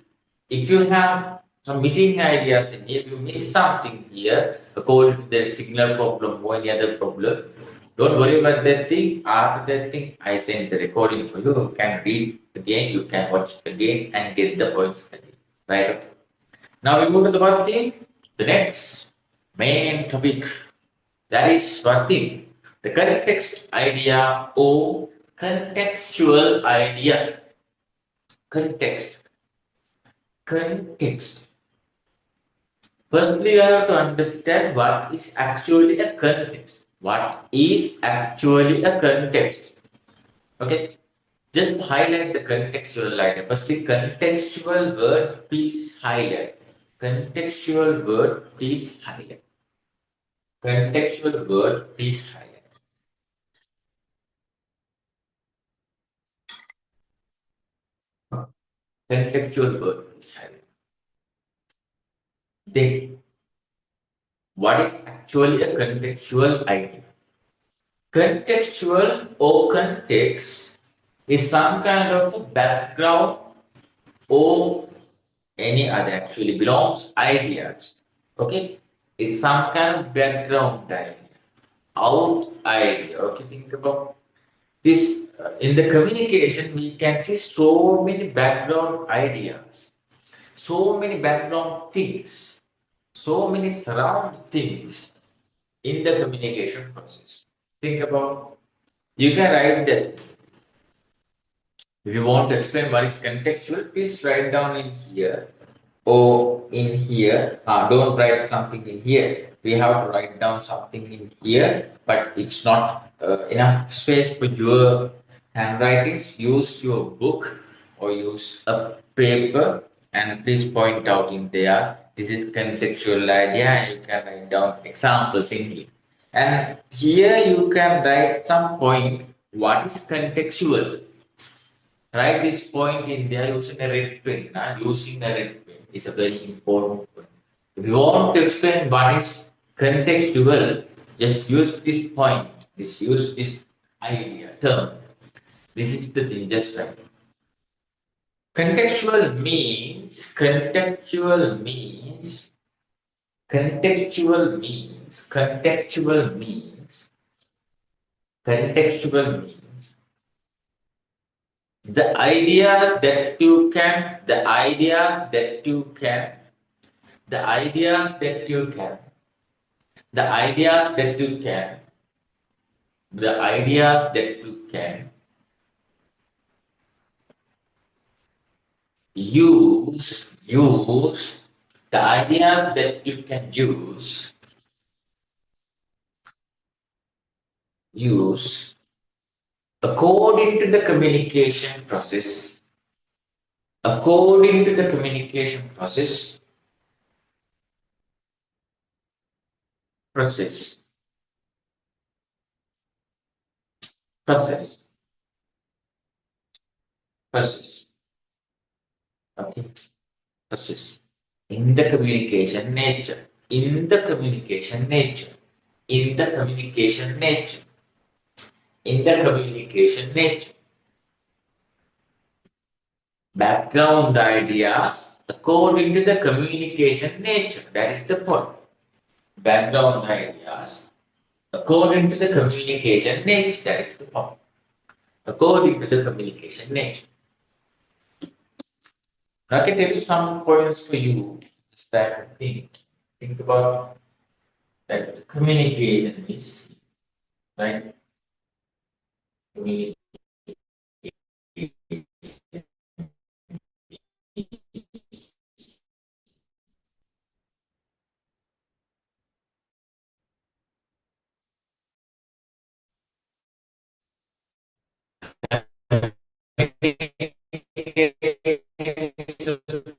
If you have some missing ideas in here, if you miss something here, according to the signal problem or any other problem, Don't worry about that thing. After that thing, I send the recording for you. You can read again, you can watch again and get the points again. Right? Okay. Now we move to the one thing, the next main topic. That is one thing. The context idea or contextual idea. Context. Context. Firstly, you have to understand what is actually a context. What is actually a context? Okay, just highlight the contextual idea. Firstly, contextual word, please highlight. Contextual word, please highlight. Contextual word, please highlight. Contextual word, please highlight. Then, what is actually a contextual idea? Contextual or context is some kind of a background or any other actually belongs ideas. Okay, is some kind of background idea, out idea. Okay, think about this. In the communication, we can see so many background ideas, so many background things, so many surround things in the communication process. Think about, you can write that. If you want to explain what is contextual, please write down in here or in here. Don't write something in here. We have to write down something in here, but it's not enough space for your handwritings. Use your book or use a paper and please point out in there. This is contextual idea and you can write down examples in here. And here you can write some point. What is contextual? Write this point in there using a red pen. Using a red pen is a very important point. If you want to explain what is contextual, just use this point. Use this idea term. This is the thing. Just right. Contextual means the ideas that you can, the ideas that you can, the ideas that you can, the ideas that you can, the ideas that you can use, the ideas that you can use according to the communication process, according to the communication process, process, process, okay, process. In the communication nature, in the communication nature, in the communication nature, in the communication nature. Background ideas according to the communication nature. That is the point. Background ideas according to the communication nature. That is the point. According to the communication nature. Now I can tell you some points for you. Just that thing. Think about that communication is, right? Communication.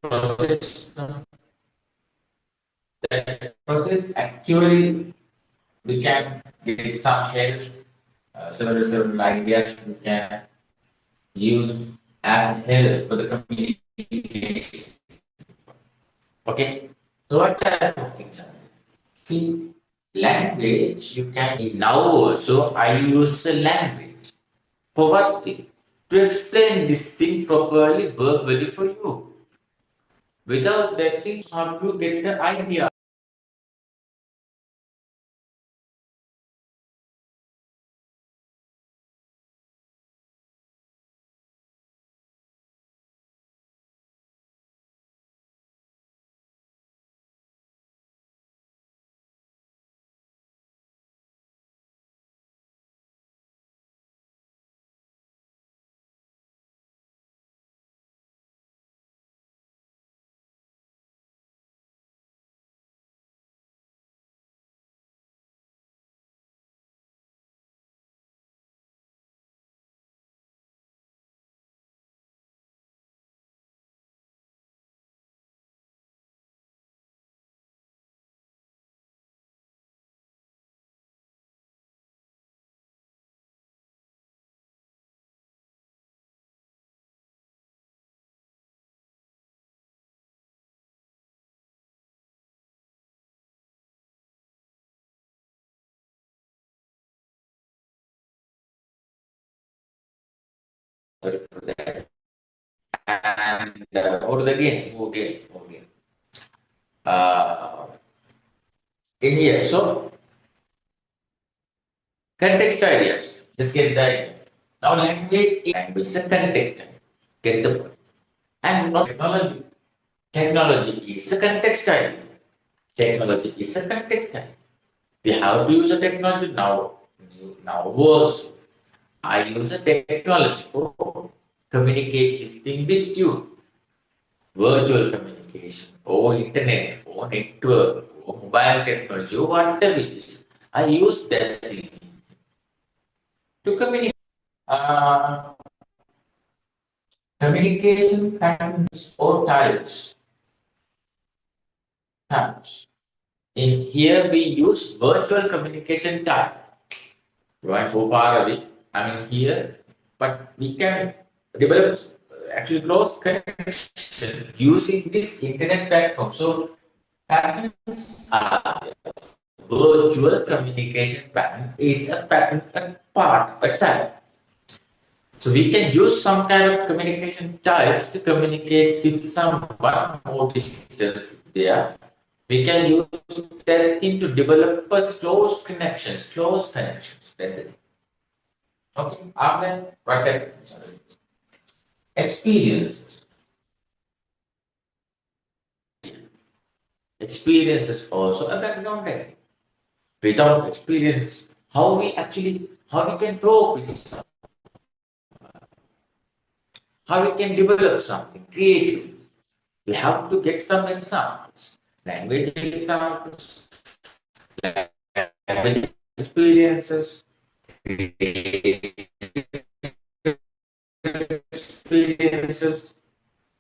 Process, that process actually we can get some help, several ideas we can use as help for the communication. Okay, so what type of things are there? See, language you can now also I use the language for what thing? To explain this thing properly verbally for you. Without that thing, how do you get the idea? Sorry for that. And move again, move again, move again. Uh, in here, so context ideas. Just get the idea. Now language is a context. Get the point. And not technology. Technology is a context idea. Technology is a context idea. We have to use a technology now. Now also, I use a technology for communicate this thing with you. Virtual communication, or internet, or network, or mobile technology, or whatever it is. I use that thing to communicate. Uh, Communication patterns or types. In here, we use virtual communication type. You are so far away. I mean here, but we can develop actually close connection using this internet platform. So patterns are virtual communication pattern is a pattern, a part, a type. So we can use some kind of communication types to communicate with someone more distance there. We can use that thing to develop a close connections, close connections. Okay, after what type of things are there? Experiences. Experiences also a background there. Without experience, how we can grow with something, how we can develop something creative. We have to get some examples, language examples, language experiences, experiences,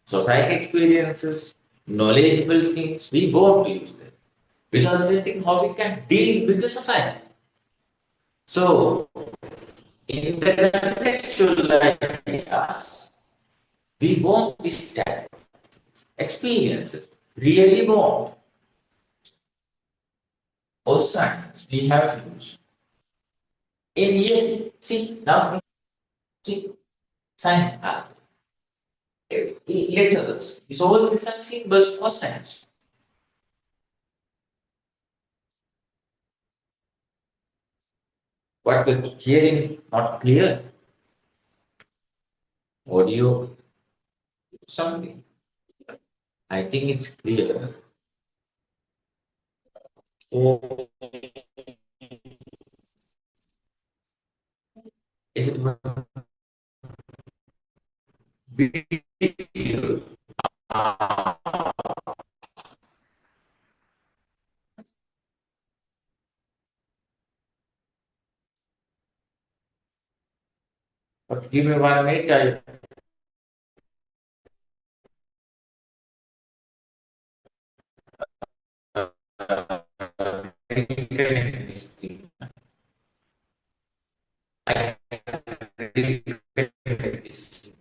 society experiences, knowledgeable things. We want to use them. Without anything, how we can deal with the society. So, in the contextual ideas, we want this type of experiences, really want, or science we have used. In here, see, now, see, science, letters, these all these are symbols for science. But the hearing not clear, audio, something. I think it's clear. Oh, is it video? But give me 1 minute. I reconnect this thing. I reconnect this thing.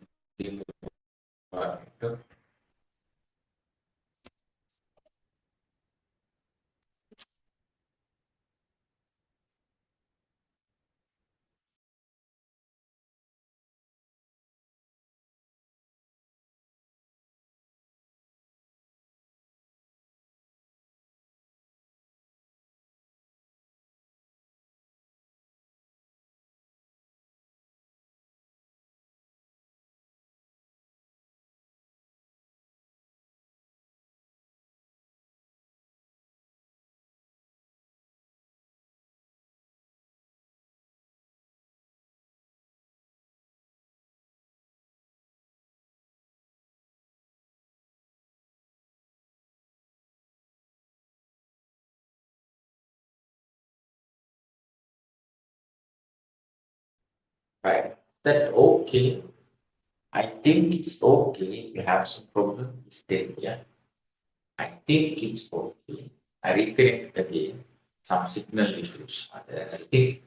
Right. That okay. I think it's okay. You have some problem. Still, yeah. I think it's okay. I reconnect again. Some signal issues. That's it.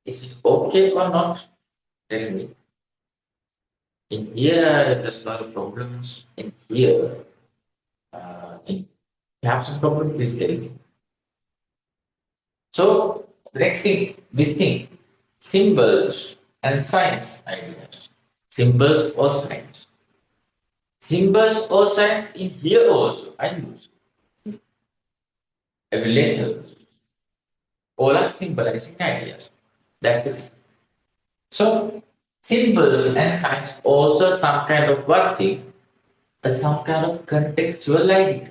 Is it okay or not? Tell me. In here, there's no problems. In here, you have some problem, please tell me. So, the next thing, this thing, symbols. and science ideas. Symbols or signs. Symbols or signs in here also I use every letter. All are symbolizing ideas. That's the thing. So symbols and signs also some kind of what thing, some kind of contextual idea,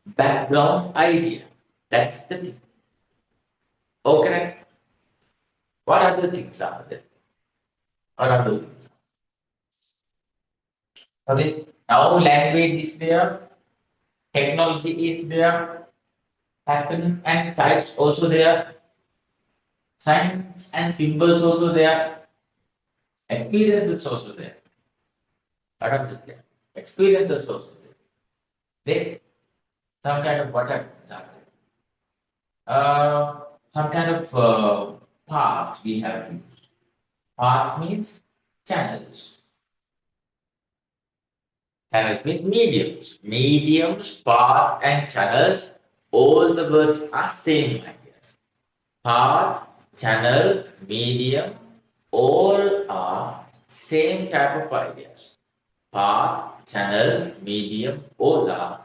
background idea. That's the thing. Okay. What other things are there? What other things? Okay. Now language is there, technology is there, pattern and types also there, signs and symbols also there, experience is also there. What are there? Experiences also there. Then some kind of what are things are there? Some kind of paths we have used. Paths means channels. Channels means mediums. Mediums, paths, and channels. All the words are same ideas. Path, channel, medium, all are same type of ideas. Path, channel, medium, all are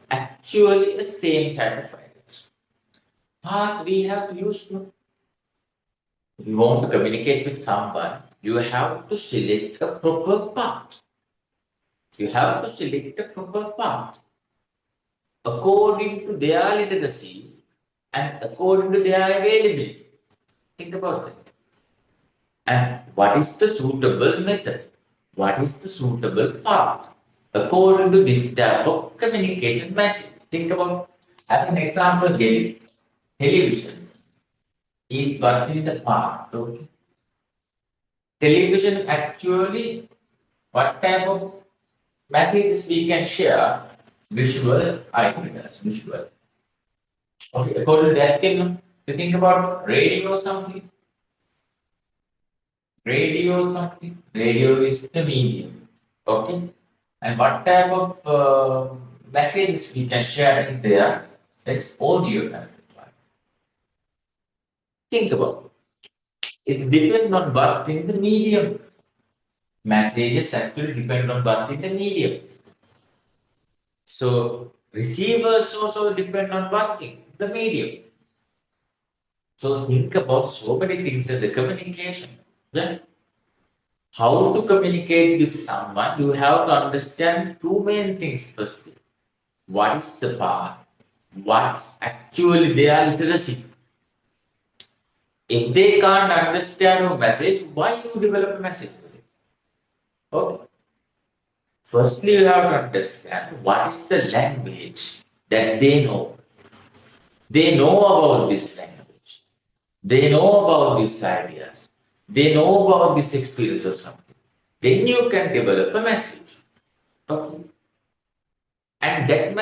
actually the same type of ideas. Path we have to use. If you want to communicate with someone, you have to select a proper path. You have to select a proper path according to their literacy and according to their availability. Think about that. And what is the suitable method? What is the suitable path? According to this type of communication message. Think about, as an example, again, television is but in the path. Okay? Television actually, what type of messages we can share? Visual ideas, visual. Okay, according to that thing, you think about radio or something. Radio is the medium. Okay. And what type of messages we can share in there? That's audio amplifier. Think about it. It's depend on what in the medium. Messages actually depend on what in the medium. So receivers also depend on what thing? The medium. So think about so many things in the communication. Yeah? How to communicate with someone, you have to understand two main things firstly. What is the path? What's actually their literacy? If they can't understand your message, why you develop a message? Okay. Firstly, you have to understand what is the language that they know. They know about this language. They know about these ideas. They know about this experience or something. Then you can develop a message. Okay. And that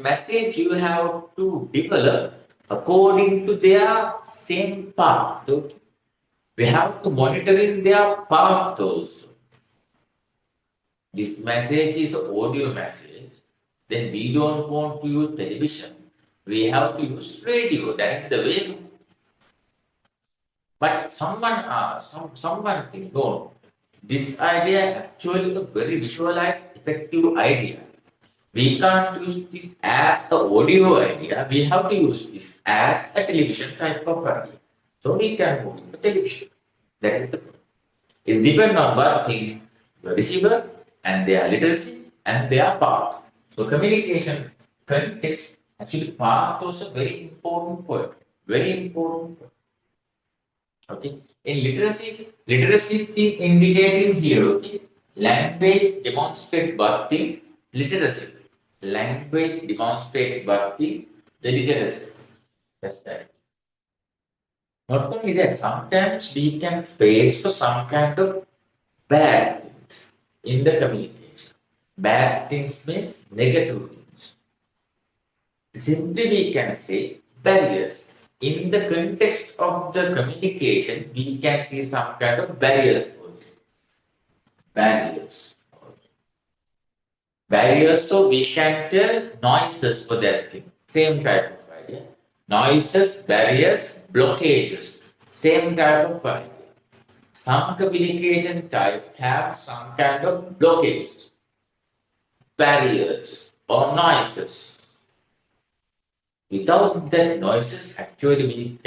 message you have to develop according to their same path. So we have to monitor in their path also. This message is audio message. Then we don't want to use television. We have to use radio. That is the way. But someone think, no, this idea actually a very visualized, effective idea. We can't use this as the audio idea. We have to use this as a television type of idea. So we can go into television. That is the point. It's depend on what thing the receiver and their literacy and their part. So communication context actually part also very important point. Very important point. Okay. In literacy thing indicating here, okay. Language demonstrate what thing? Literacy. Language demonstrate what thing? The literacy. That's that. Not only that, sometimes we can face for some kind of bad things in the communication. Bad things means negative things. Simply we can say barriers. In the context of the communication, we can see some kind of barriers. Barriers. Barriers, so we can tell noises for that thing. Same type of idea. Noises, barriers, blockages. Same type of idea. Some communication type have some kind of blockages, barriers, or noises. Without that noises, actually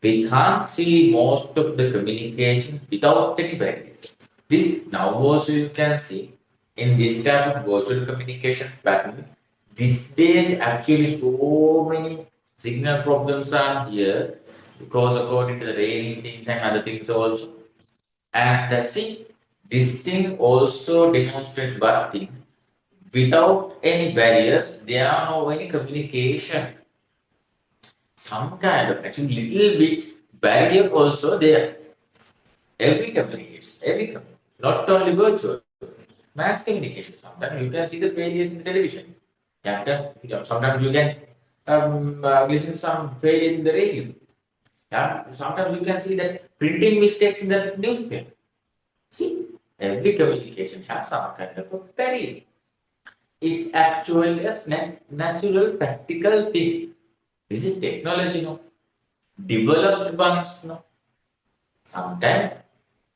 we can't see most of the communication without any barriers. This now also you can see in this type of virtual communication pattern. These days actually so many signal problems are here because according to the raining things and other things also. And see, this thing also demonstrates one thing. Without any barriers, there are no any communication. Some kind of actually little bit barrier also there. Every communication, not only virtual, mass communication. Sometimes you can see the failures in the television. Yeah, sometimes you can listen some failures in the radio. Yeah, sometimes you can see that printing mistakes in the newspaper. See, every communication has some kind of a barrier. It's actually a natural, practical thing. This is technology, no? Developed ones, no? Sometimes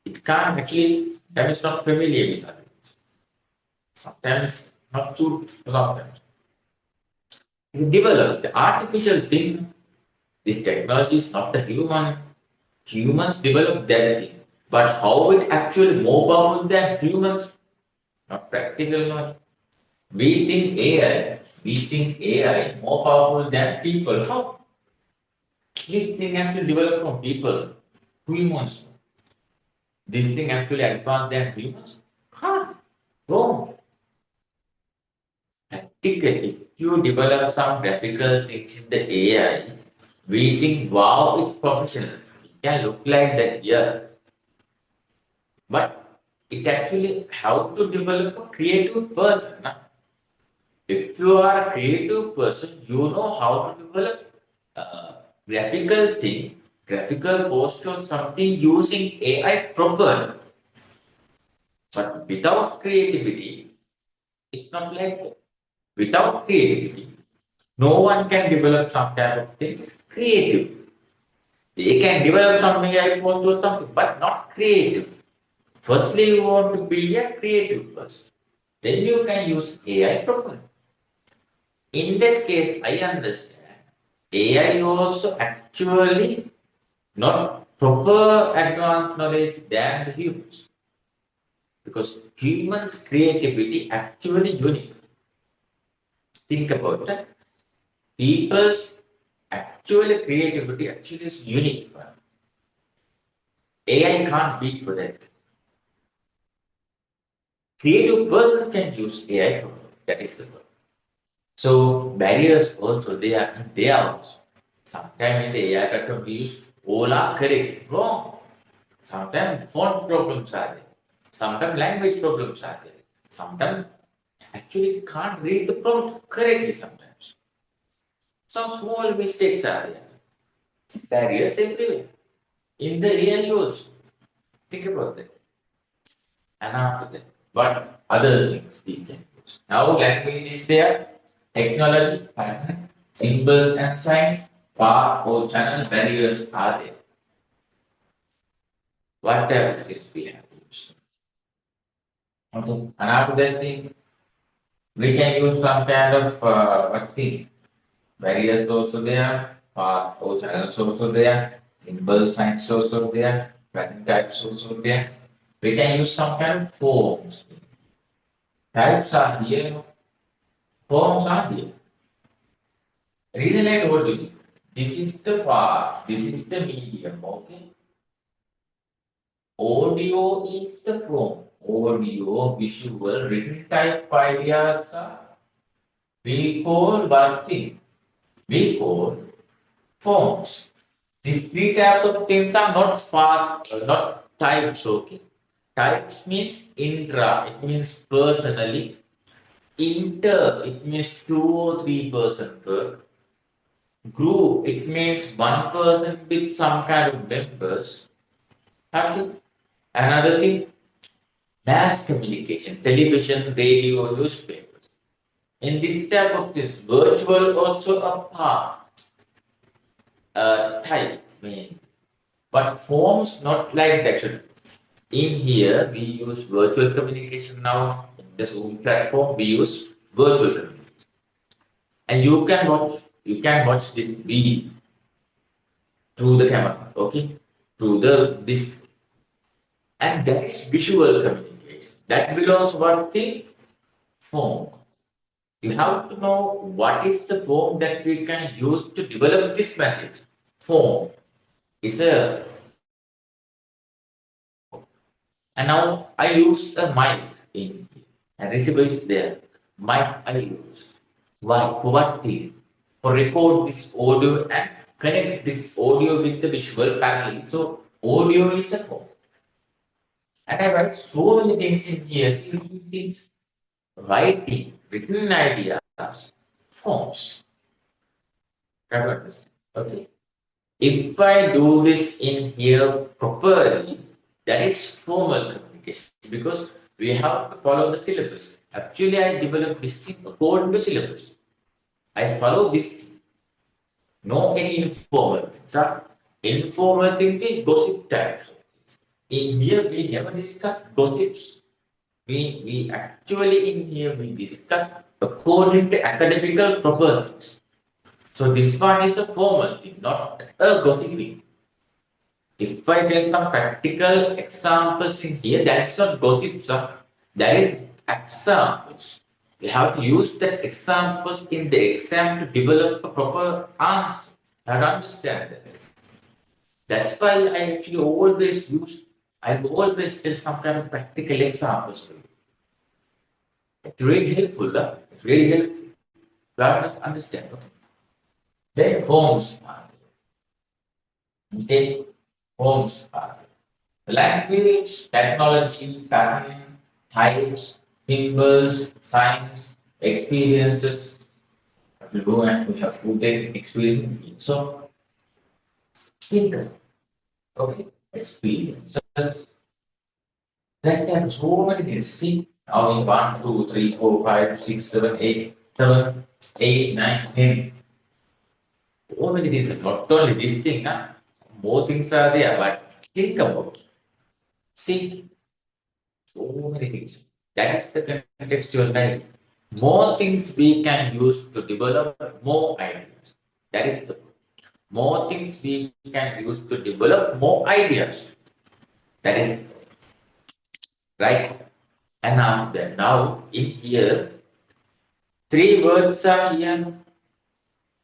it can't actually, sometimes it's not familiar with others. Sometimes not suit sometimes. It's developed. The artificial thing, this technology is not the human. Humans develop that thing. But how it actually more powerful than humans, not practical, no. We think AI more powerful than people. How? This thing actually developed from people, humans. This thing actually advanced than humans? Can't. Wrong. Practical. If you develop some graphical things in the AI, we think, wow, it's professional. It can look like that, yeah. But it actually how to develop a creative person. Na? If you are a creative person, you know how to develop graphical thing, graphical post or something using AI proper. But without creativity, it's not like that. Without creativity, no one can develop some type of things creative. They can develop something AI post or something, but not creative. Firstly, you want to be a creative person. Then you can use AI properly. In that case, I understand AI also actually not proper advanced knowledge than the humans because humans' creativity actually unique. Think about that. People's actual creativity actually is unique. AI can't beat for that. Creative persons can use AI properly. That is the problem. So barriers also they are also. Sometimes in the AI platform we use all are correct, wrong. Sometimes font problems are there. Sometimes language problems are there. Sometimes actually it can't read the prompt correctly sometimes. Some small mistakes are there. Barriers everywhere. In the AI also. Think about that. And after that, what other things we can use? Now language is there, technology, pattern, symbols and signs, path or channel barriers are there. Whatever things we have used. Okay. And after that thing, we can use some kind of what thing? Barriers also there, paths or channels also there, symbol signs also there, pattern types also there. We can use some kind of forms. Types are here, forms are here. Reason I told you, this is the part, this is the medium, okay? Audio is the form. Audio, visual, written type ideas are, we call what thing? We call forms. These three types of things are not not types, okay? Types means intra, it means personally. Inter, it means two or three person per. Group, it means one person with some kind of members. Okay. Another thing, mass communication, television, radio, newspapers. In this type of things, virtual also a part, type, mean. But forms not like that. In here, we use virtual communication now. In the Zoom platform, we use virtual communication. And you can watch this video through the camera, okay? Through the this, and that is visual communication. That belongs what the form. You have to know what is the form that we can use to develop this message. Form is a and now I use a mic in and receiver is there. Mic I use. Why? For what thing? For record this audio and connect this audio with the visual parallel. So audio is a form. And I write so many things in here. See things writing, written ideas, forms. Try to understand. Okay. If I do this in here properly, that is formal communication because we have to follow the syllabus. Actually, I developed this thing according to syllabus. I follow this thing. No any informal things. Informal thing is gossip types. In here, we never discuss gossips. We actually in here we discuss according to academical properties. So this one is a formal thing, not a gossiping. If I take some practical examples in here, that's not gossip, sir. That is examples. You have to use that examples in the exam to develop a proper answer. You have to understand that. That's why I always tell some kind of practical examples for you. It's really helpful, huh? It's really helpful. You have to understand. Okay? Then forms are there. Okay? Forms are there. Language, technology, pattern, types, symbols, signs, experiences. We go and we have to take experience. So, think, okay, experience. That can so many things. See, now in 1, 2, 3, 4, 5, 6, 7, 8, 7, 8, 9, 10. So many things. Not only this thing, huh? More things are there, but think about. See, so many things. That is the contextual value. More things we can use to develop more ideas. That is the more things we can use to develop more ideas. That is right. And after now in here, three words are here.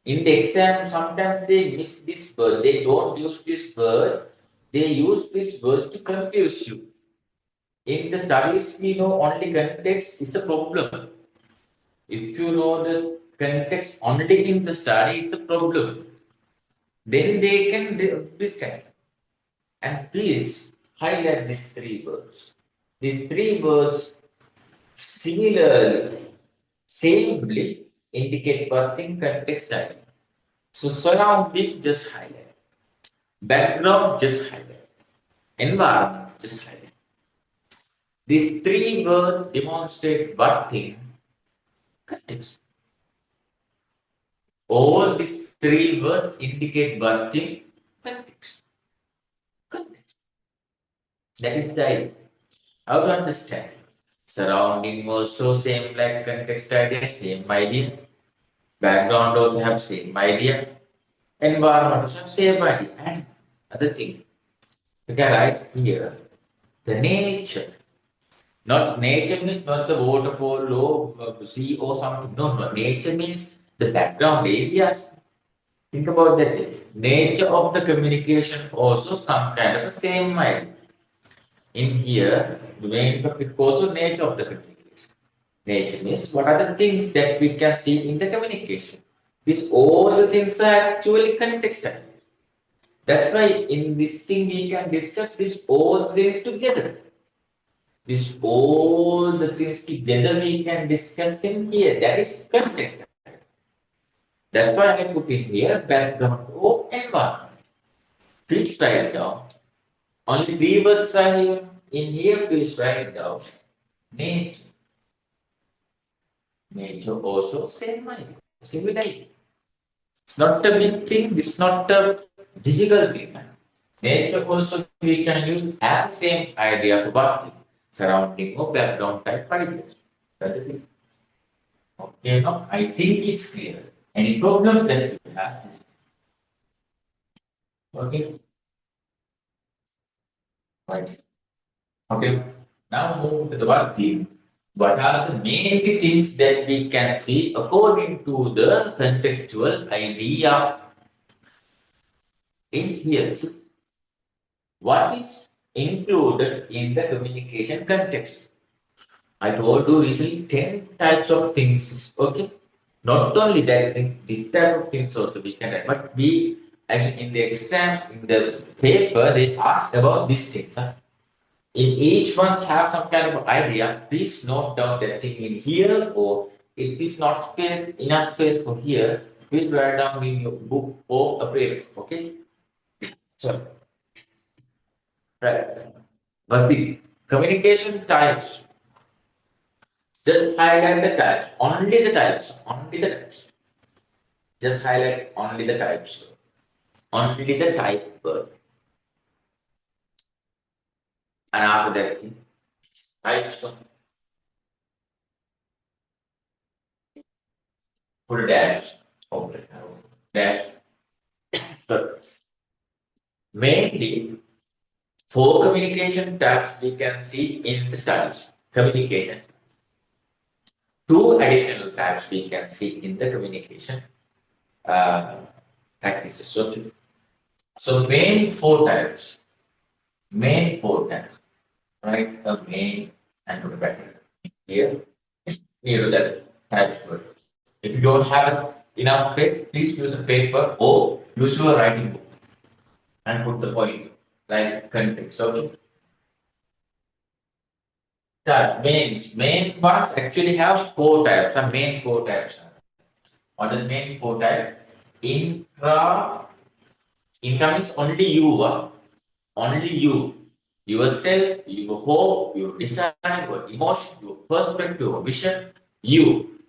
In the exam, sometimes they miss this word. They don't use this word. They use this word to confuse you. In the studies, we know only context is a problem. If you know the context only in the study, it's a problem. Then they can understand. And please highlight these three words. These three words similarly, samely indicate birthing context time. So surrounding just highlight. Background just highlight. Environment just highlight. These three words demonstrate birthing context. All these three words indicate birthing context. Context. That is the idea. How to understand? Surrounding also same like context idea, same idea. Background also have same idea. Environment also have same idea. And other thing, you can write here the nature. Not nature means not the waterfall or sea or something. No, no. Nature means the background areas. Think about that. Nature of the communication also some kind of the same idea. In here, the main topic also nature of the communication. Nature means what are the things that we can see in the communication. These all the things are actually contextual. That's why in this thing we can discuss this all things together. This all the things together we can discuss in here. That is context. That's why I put in here background or environment. Please write it down. Only three words are here. In here, please write it down. Nature. Nature also same idea. Similar idea. It's not a big thing. It's not a difficult thing. Nature also we can use as the same idea for what surrounding or background type ideas. That is it. Okay, now I think it's clear. Any problems that you have? Okay, right. Okay, now move to the one theme. What are the main things that we can see according to the contextual idea in here? See, what is included in the communication context? I told you recently 10 types of things. Okay. Not only that thing, this type of things also we can write, but we actually in the exams, in the paper, they ask about these things. Huh? In each one have some kind of idea, please note down that thing in here, or if it's not space enough space for here, please write down in your book or a paper. Okay? So right. Must be communication types. Just highlight the types. Only the types. Only the types. Just highlight only the types. Only the type word. And after that thing, types. Put a dash. Okay. Dash. So mainly four communication types we can see in the studies. Communications. Two additional types we can see in the communication uh, practices. So main four types. Main four types. Right? A main and put a bracket here. Near that types word. If you don't have enough space, please use a paper or use your writing book and put the point like context. Okay. That main ones actually have four types. The main four types. What is main four type? Intra. Intra means only you. Only you. Yourself, your hope, your desire, your emotion, your perspective, your vision. You.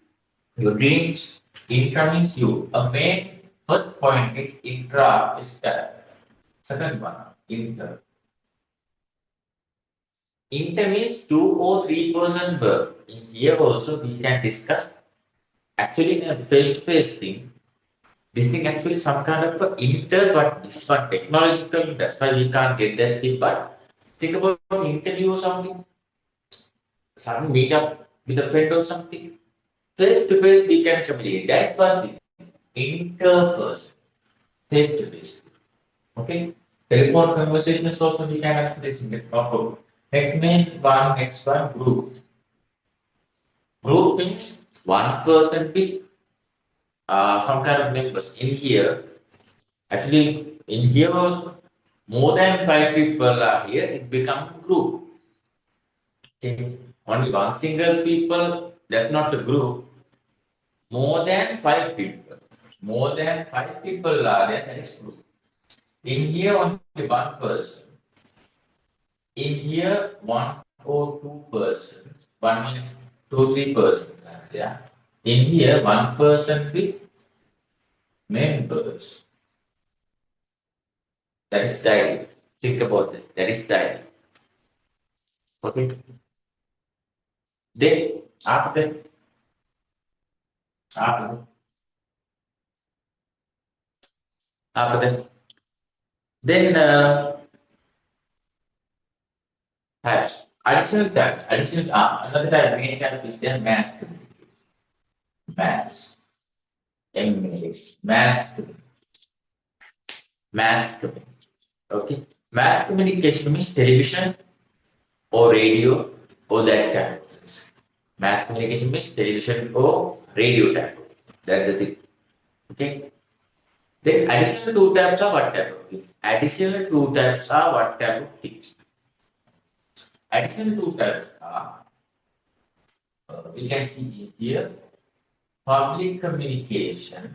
Your dreams. Intra means you. A main first point is intra is that. Second one, inter. Inter means 2 or 3% verb. In here also we can discuss. Actually, in a face-to-face thing, this thing actually some kind of a inter, but this one technological. That's why we can't get that thing. But think about interview or something. Sudden meet up with a friend or something. Face-to-face we can communicate. That's one thing. Inter-person, face-to-face. Okay. Telephone conversations also we can actually sing it. No problem. Next one, group. Group means one person with some kind of members. In here, actually, in here also, more than 5 people are here, it becomes a group. Okay. Only one single people, that's not a group. More than 5 people. More than 5 people are there, that is group. In here, only one person. In here, 1 or 2 persons. One means 2, 3 persons are there. In here, one person with members. That is diary. Think about that. That is diary. Okay. Then after that, then has additional types. Additional another type main type is then mass communication. Mass. M-A-S. Mass communication. Okay. Mass communication means television or radio or that type of things. Mass communication means television or radio type. That's the thing. Okay. Then additional two types are what type of things? Additional two types are what type of things? Additional two types are we can see here public communication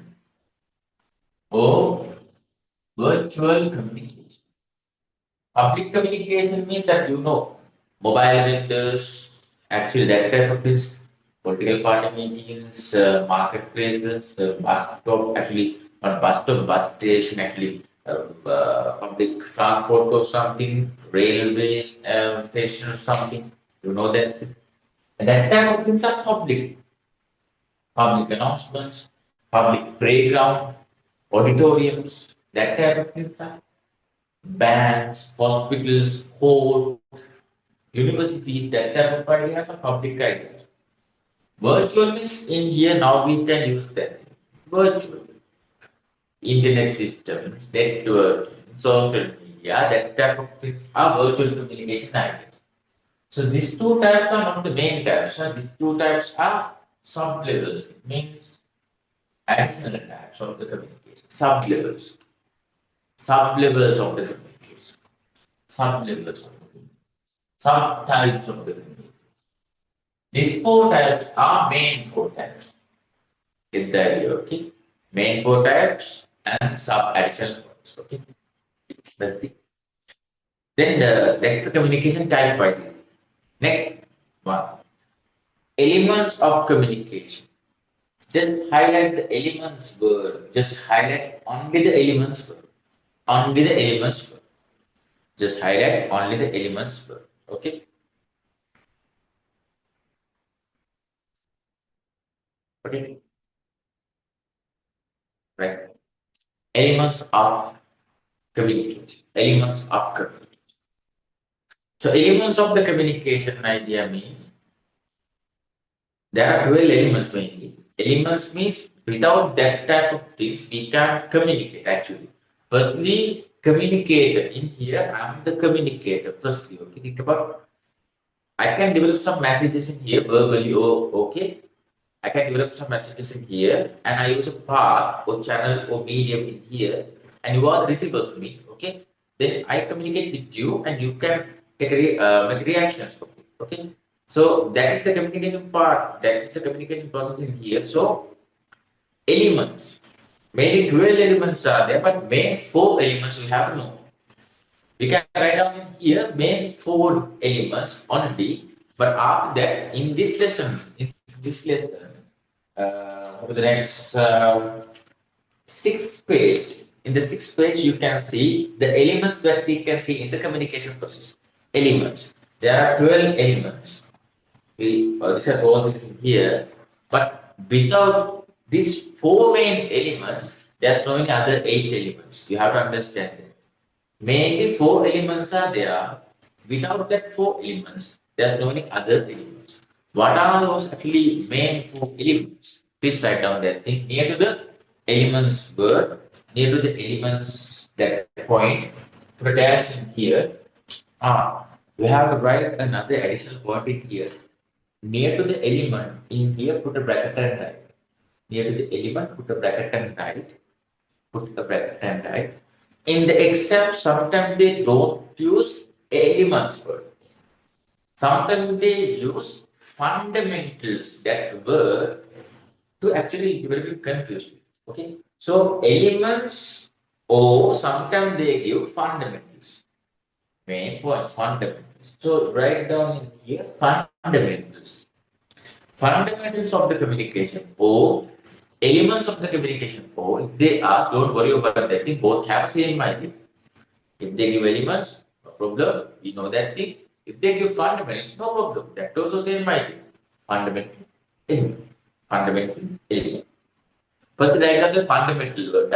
or virtual communication. Public communication means that mobile vendors, actually that type of things, political party meetings, marketplaces, bus stop, actually, not bus stop, bus station, actually, public transport or something, railways, station or something. You know that. And that type of things are public announcements, public playground, auditoriums, that type of things are banks, hospitals, court, universities, that type of ideas are public ideas. Virtual means in here now we can use that. Virtual, internet systems, network, social media, that type of things are virtual communication ideas. So these two types are not the main types. These two types are sub-levels. It means additional types of the communication. Sub-levels. Sub-levels of the communication. Sub-levels of the communication. Sub-types of the communication. These four types are main four types. In the idea, okay? Main four types and sub-additional ones, okay? That's the Then that's the communication type by the next one. Elements of communication. Just highlight the elements word. Just highlight only the elements word. Only the elements word. Just highlight only the elements word. Okay? Okay. Right. Elements of communication. Elements of communication. So elements of the communication idea means there are 12 elements mainly. Elements means without that type of things, we can't communicate actually. Firstly, communicator. In here, I'm the communicator. Firstly, okay, think about I can develop some messages in here verbally, oh, okay. I can develop some messages in here and I use a path or channel or medium in here and you are the receiver for me, okay? Then I communicate with you and you can make reactions for me, okay? So that is the communication part, that is the communication process in here. So elements, mainly 12 elements are there, but main 4 elements we have to know. We can write down in here main 4 elements only, but after that, over the next sixth page, in the sixth page, you can see the elements that we can see in the communication process. Elements. There are 12 elements. This has all things in here, but without these 4 main elements, there's no any other 8 elements. You have to understand that. Mainly 4 elements are there. Without that 4 elements, there's no any other elements. What are those actually main 4 elements? Please write down that thing near to the elements word, near to the elements that point, put a dash in here. We have to write another additional word in here. Near to the element in here, put a bracket and write. Near to the element, put a bracket and write. Put a bracket and write. In the exam, sometimes they don't use elements word. Sometimes they use fundamentals, that word, to actually will be confused. Okay. So elements or sometimes they give fundamentals. Main points, fundamentals. So write down in here fundamentals. Fundamentals of the communication or elements of the communication or if they ask, don't worry about that thing, both have same idea. If they give elements, no problem, we know that thing. If they give fundamentals, no problem. That also same idea. Fundamental element. Fundamental element. First write down the fundamental word.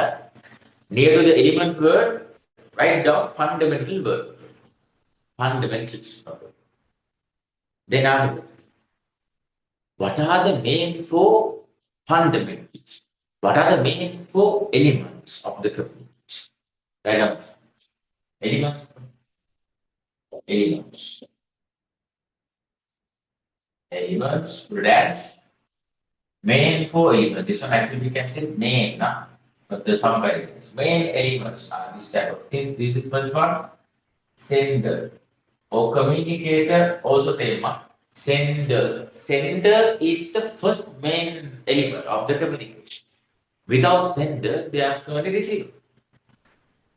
Near to the element word, write down fundamental word. Fundamentals. Okay. Then after that, what are the main 4 fundamentals? What are the main 4 elements of the communication? Write down elements. Elements. Elements dash main 4 elements. This one actually we can say main, but there's some variants. Main elements are this type of things. This is first one. Sender or communicator also same. Sender. Sender is the first main element of the communication. Without sender, there is no any receiver.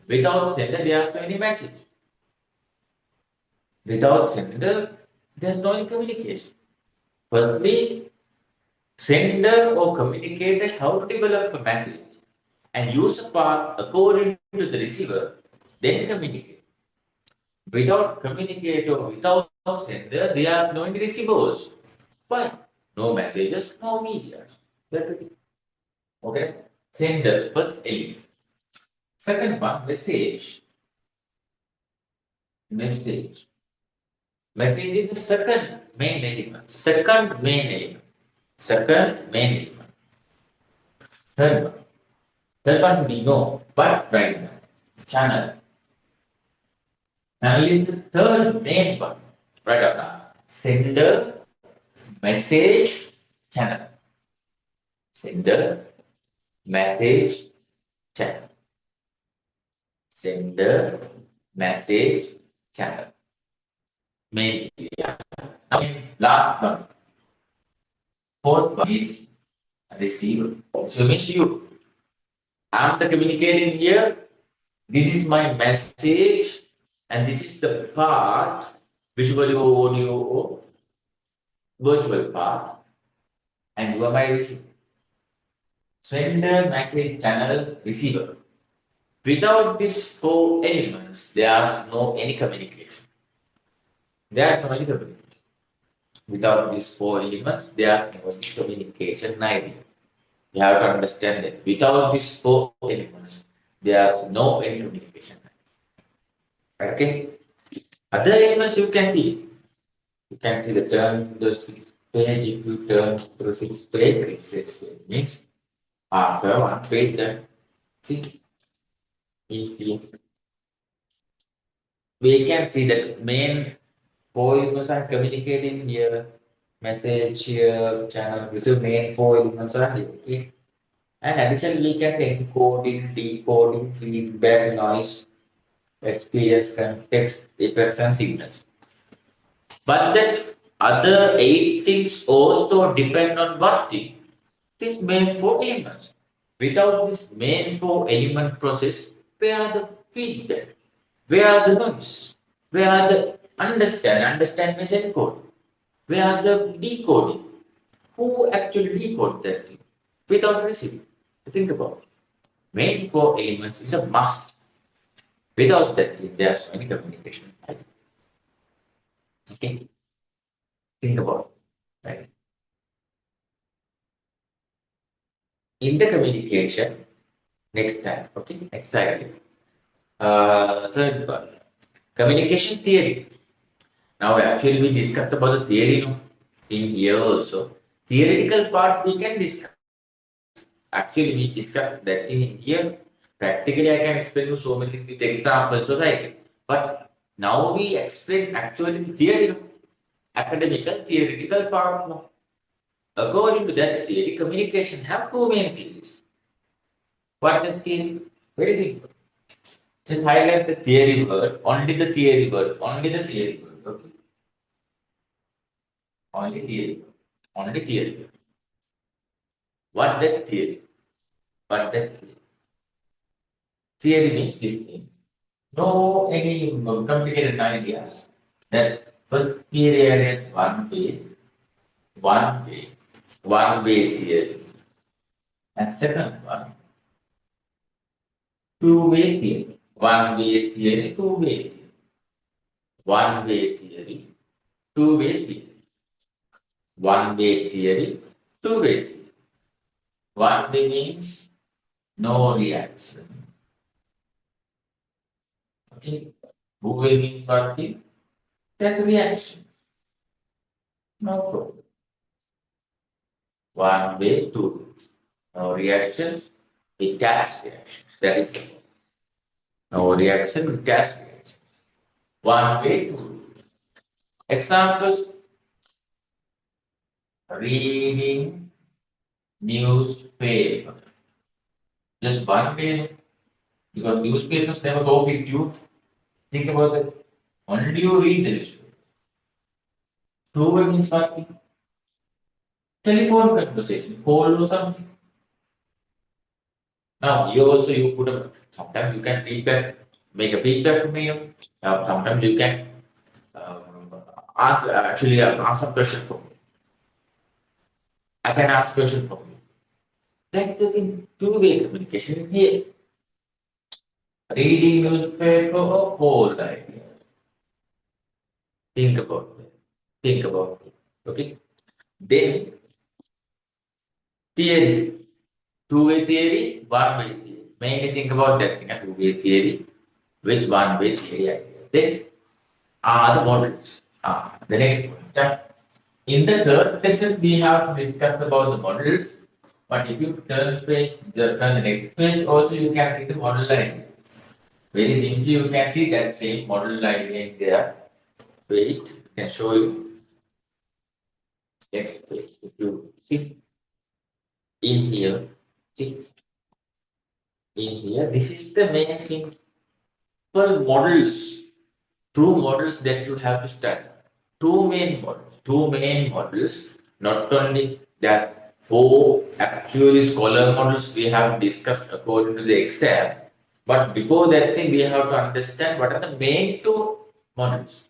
Without sender, there is no any message. Without sender, there's no any communication. Firstly, sender or communicator have to develop a message. and use a path according to the receiver, then communicate. Without communicator, without sender, there are no any receivers. Why? No messages, no media. That's it. Okay? Sender, first element. Second one, message. Message. Message is the second main element. Second main element. Second main element. Third one. Third one we know, but right now. Channel. Channel is the third main one. Right up now. Sender, message, channel. Sender, message, channel. Sender, message, channel. Main area. Now, last one. Fourth one is receiver. So means you. I'm the communicating here. This is my message, and this is the part, visual audio, virtual part, and you are my receiver. Sender, message, channel, receiver. Without these four elements, there is no any communication. There is no any communication. Without these four elements, there is no any communication idea. You have to understand that without these four elements, there is no any communication. Okay. Other elements you can see. You can see the turn the sixth page. If you turn to the sixth page, it says means after one page, then see if we can see that main four elements are communicating here. Message here, channel, receive main four elements are here. Okay. And additionally, we can say encoding, decoding, feedback, noise, experience, context, effects, and signals. But that other eight things also depend on what thing? This main four elements. Without this main four element process, where are the feedback? Where are the noise? Where are the understand? Understand means encode. Where are the decoding? Who actually decode that thing? Without receiving. Think about it. Main four elements is a must. Without that thing, there's no any communication. Right? Okay. Think about it. Right. In the communication, next time. Okay. Next slide. Third one. Communication theory. Now, actually, we discussed about the theory in here also. Theoretical part we can discuss. Actually, we discussed that thing in here. Practically, I can explain you so many things with examples, so like. But now we explain actually the theory, academical, theoretical part. No. According to that theory, communication have two main theories. What the theory? Very simple. Just highlight the theory word, only the theory word, only the theory word. Okay. Only theory. Only theory. What that theory? What that theory? Theory means this thing. No any complicated ideas. That first theory is one way, one way theory. And second one, two-way theory. One way theory, two-way theory. One way theory, two-way theory. One way theory, two-way theory. One way means no reaction. Okay. Two-way means what thing? There's a reaction. No problem. One way, two. No reaction, it has reaction. That is the point. No reaction, it has reaction. One way, two. Examples: reading newspaper. Just one way, because newspapers never talk with you. Think about it. Only you read the newspaper. Two way means what? Telephone conversation, call or something. Now, here also you put a, sometimes you can feedback, make a feedback to me. Sometimes you can ask some question for me. I can ask question for you. That's the thing. Two-way communication here. Reading newspaper or cold idea. Think about it. Think about it. Okay. Then theory. Two-way theory, one-way theory. Mainly think about that thing, a two-way theory with one-way theory ideas. Then are the models. The next point. In the third lesson, we have discussed about the models. But if you turn the next page, also you can see the model line. Very simply, you can see that same model line in there. Wait, I can show you. Next page. If you see in here, see in here, this is the main simple models, two models that you have to study. Two main models. Not only that, four actually scholar models we have discussed according to the exam. But before that thing, we have to understand what are the main two models.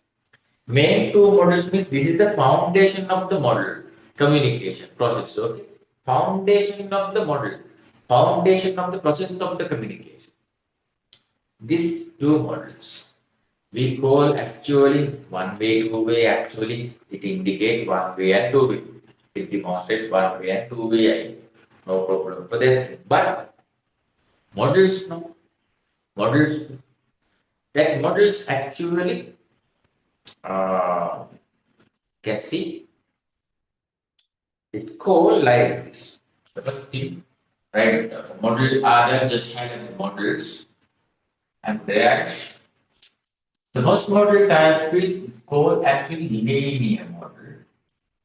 Main two models means this is the foundation of the model communication process. Okay, foundation of the model, foundation of the process of the communication. These two models we call actually one way, two way. Actually, it indicates one way and two way. It demonstrates one way and two way idea. No problem for that. But models, no models. That models actually uh, can see it called like this. The first thing, right? Model are there just had models, and there the first model type is called actually linear model.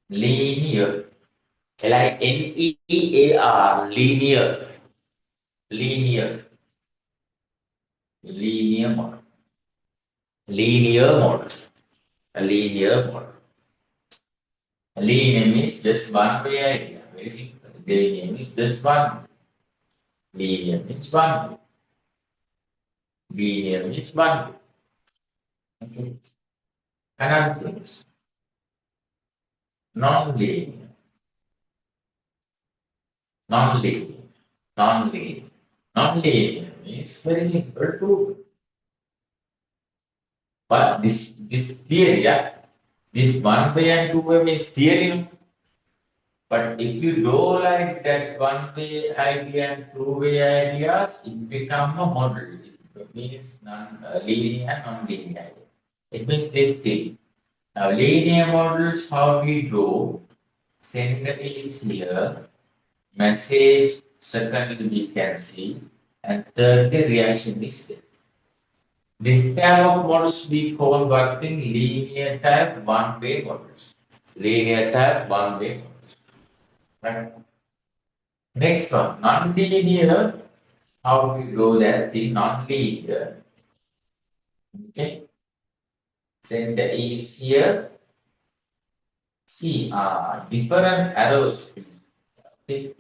Linear. Linear, linear, linear, linear model, linear model, a linear model. Linear means just one way idea. Very simple. Linear means just one. Linear means one. Linear means one. Okay. Another thing is non-linear, non-linear, non-linear. Non-linear means very simple too. But this theory, yeah, this one way and two way means theory. But if you go like that one way idea and two way ideas, it become a model. It means linear and non-linear idea. It means this thing. Now linear models, how we draw, sender is here, message, secondly we can see, and thirdly reaction is there. This type of models we call what thing? Linear type one-way models. Linear type one-way models. Right? Next one, non-linear. How we do that thing? Non-linear. Okay. Sender is here. See, different arrows. Okay.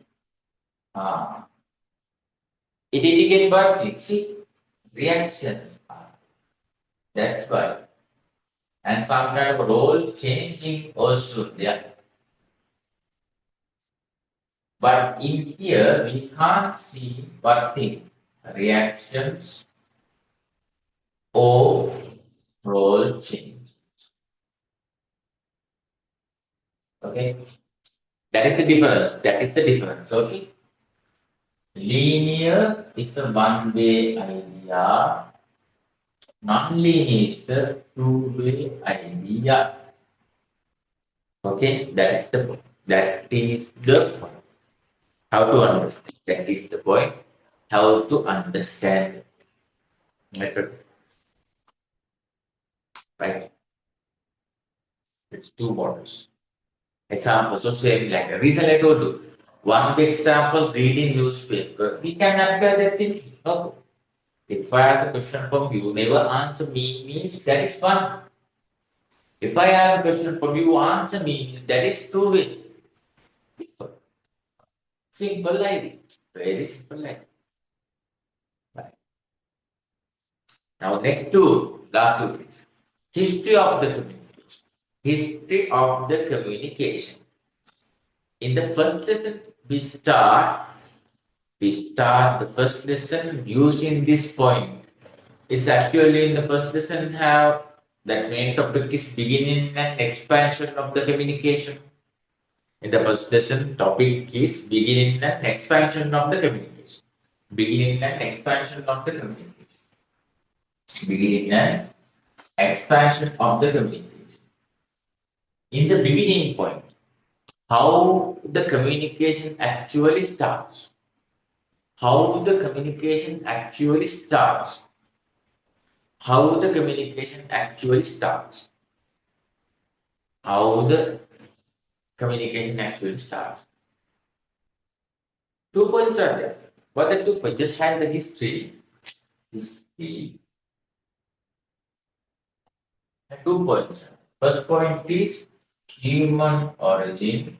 It indicates what thing? See, reactions. That's why. And some kind of role changing also there. But in here, we can't see what thing? Reactions or role change. Okay? That is the difference. That is the difference. Okay? Linear is a one-way idea. Non-linear is the two-way idea. Okay? That is the point. That is the point. How to understand? That is the point. How to understand method. Right? It's two models. Examples of same like that. Recently I told you, one example, reading newspaper. We can apply that thing. No. If I ask a question from you, never answer me means that is one. If I ask a question from you, answer me means that is two way. Simple. Simple like it. Very simple like it. Right. Now next two, last two things. History of the communication. History of the communication. In the first lesson, we start we start the first lesson using this point. It's actually in the first lesson have that main topic is beginning and expansion of the communication. In the first lesson, topic is beginning and expansion of the communication. Beginning and expansion of the communication. Beginning and expansion of the communication. In the beginning point, how the communication actually starts. How the communication actually starts. How the communication actually starts. How the communication actually starts. 2 points are there. What are 2 points? Just had the history. History. And 2 points. First point is human origin.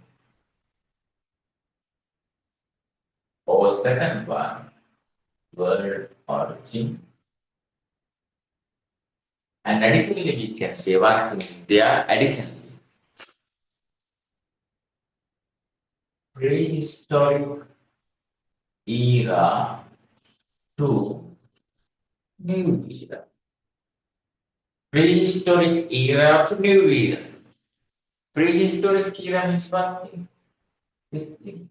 Or second one, world origin. And additionally, we can say one thing. They are additionally prehistoric era to new era. Prehistoric era to new era. Prehistoric era means what thing? This thing.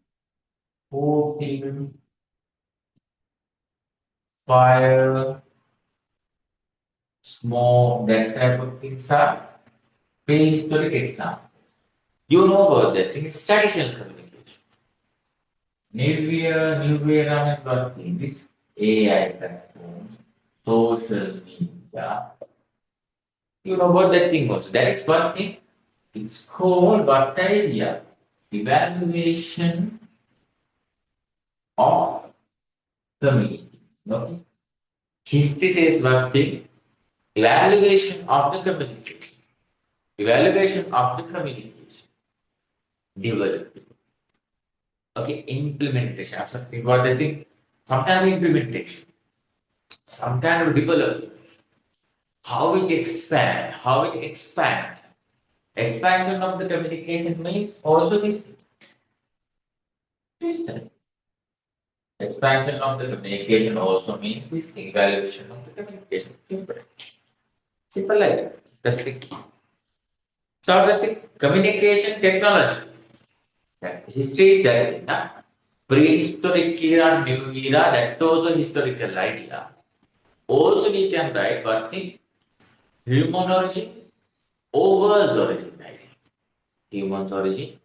Cooking, fire, smoke, that type of things are prehistoric example. You know about that thing is traditional communication. New era means what thing? This AI platforms, social media. You know about that thing also. That is one thing. It's called what idea? Evaluation of community. Okay. History says one thing. Evaluation of the communication. Evaluation of the communication. Development. Okay. Implementation. I'm something about the thing. Some kind of implementation. Some kind of development. How it expand. How it expand. Expansion of the communication means also this. Expansion of the communication also means this evaluation of the communication. Simple like that. That's the key. So the communication technology. History is that prehistoric era, new era, that also historical idea. Also we can write what thing? Human origin or world's origin idea. Human's origin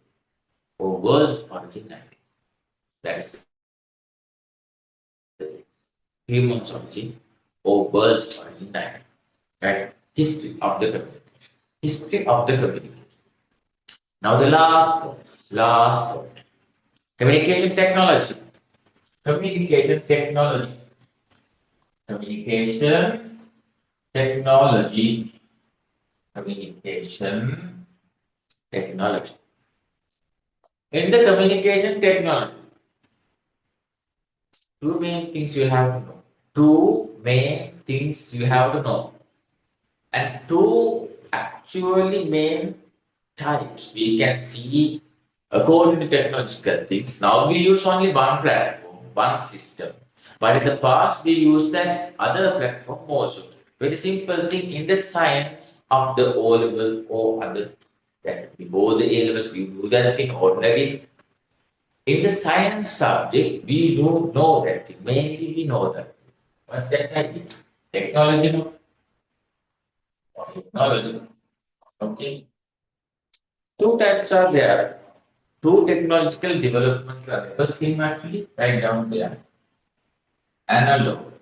or world's origin idea. That's human's origin or world's origin idea. Right? History of the communication. History of the communication. Now the last point. Last point. Communication technology. Communication technology. Communication technology. Communication technology. In the communication technology, two main things you have to know. Two main things you have to know. And two actually main types we can see according to technological things. Now we use only one platform, one system. But in the past we used that other platform also. Very simple thing in the science of the O level or other that before the A levels we do that thing ordinary. In the science subject we do know that thing. Mainly we know that. But that is technology, no? Technology. Okay. Two types are there. Two technological developments are there. First thing actually write down there. Analog.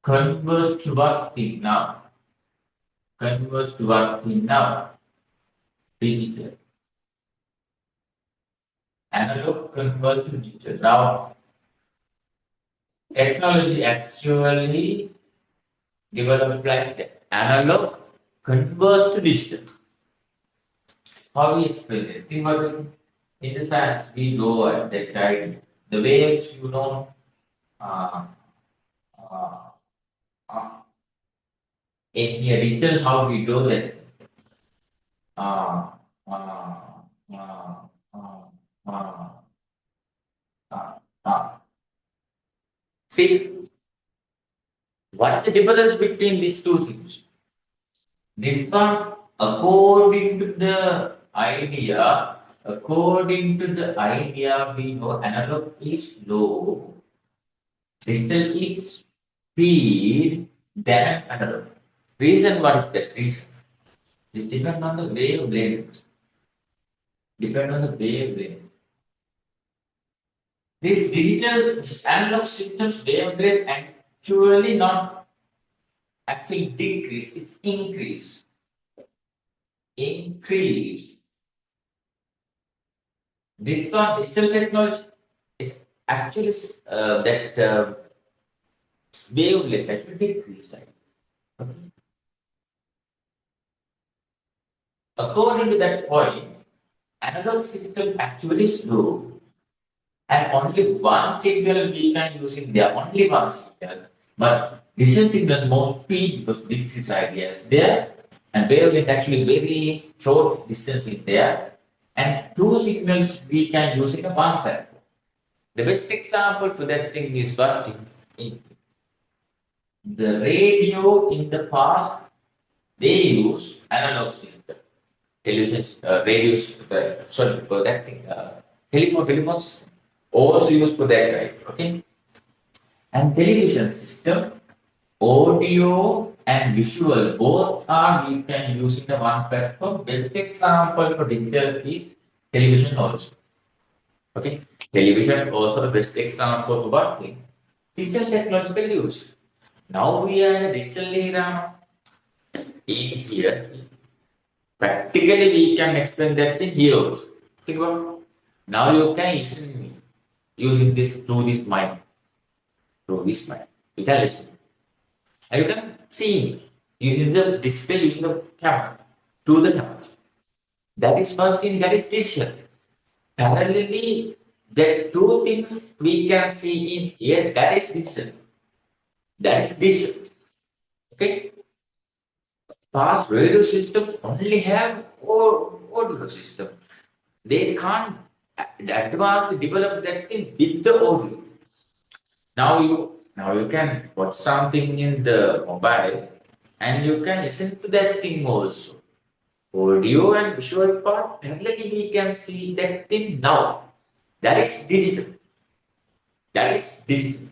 Converse to what thing now? Converse to what thing now? Digital. Analog converse to digital. Now, technology actually developed like that. Analog converse to digital. How we explain it? Think about it. In the science, we know that guide the waves, uh, uh, uh, in here, digital, how we do that. Uh, uh, uh, uh, uh, See, what is the difference between these two things? This one, according to the idea, we know analog is slow, digital is speed, than analog. Reason, what is that reason? This depends on the wavelength. Depend on the wavelength. This digital analog systems wavelength actually not actually decrease, it's increase. Increase. This one, digital technology is actually that wavelength actually decrease, right? Okay. According to that point, analog system actually slow, and only one signal we can use in there, only one signal. But digital signals more speed because this idea is there, and wavelength actually very short distance in there, and two signals we can use in a one platform. The best example for that thing is what in the radio in the past they use analog system, television, radios, sorry for that thing, telephone system also used for that, right? Okay, and television system, audio and visual both are we can use in the one platform. Best example for digital is television also. Okay, television also the best example for what thing? Digital technological use. Now we are in a digital era. In here, practically we can explain that thing here also. Think about now you can listen to me using this through this mic, through this mic. You can listen. And you can see using the display, using the camera, to the camera. That is one thing that is digital. Parallelly, the two things we can see in here, that is digital. That is digital. Okay. Past radio systems only have audio system. They can't advance develop that thing with the audio. Now you can watch something in the mobile and you can listen to that thing also. Audio and visual part, parallelly we can see that thing now. That is digital. That is digital.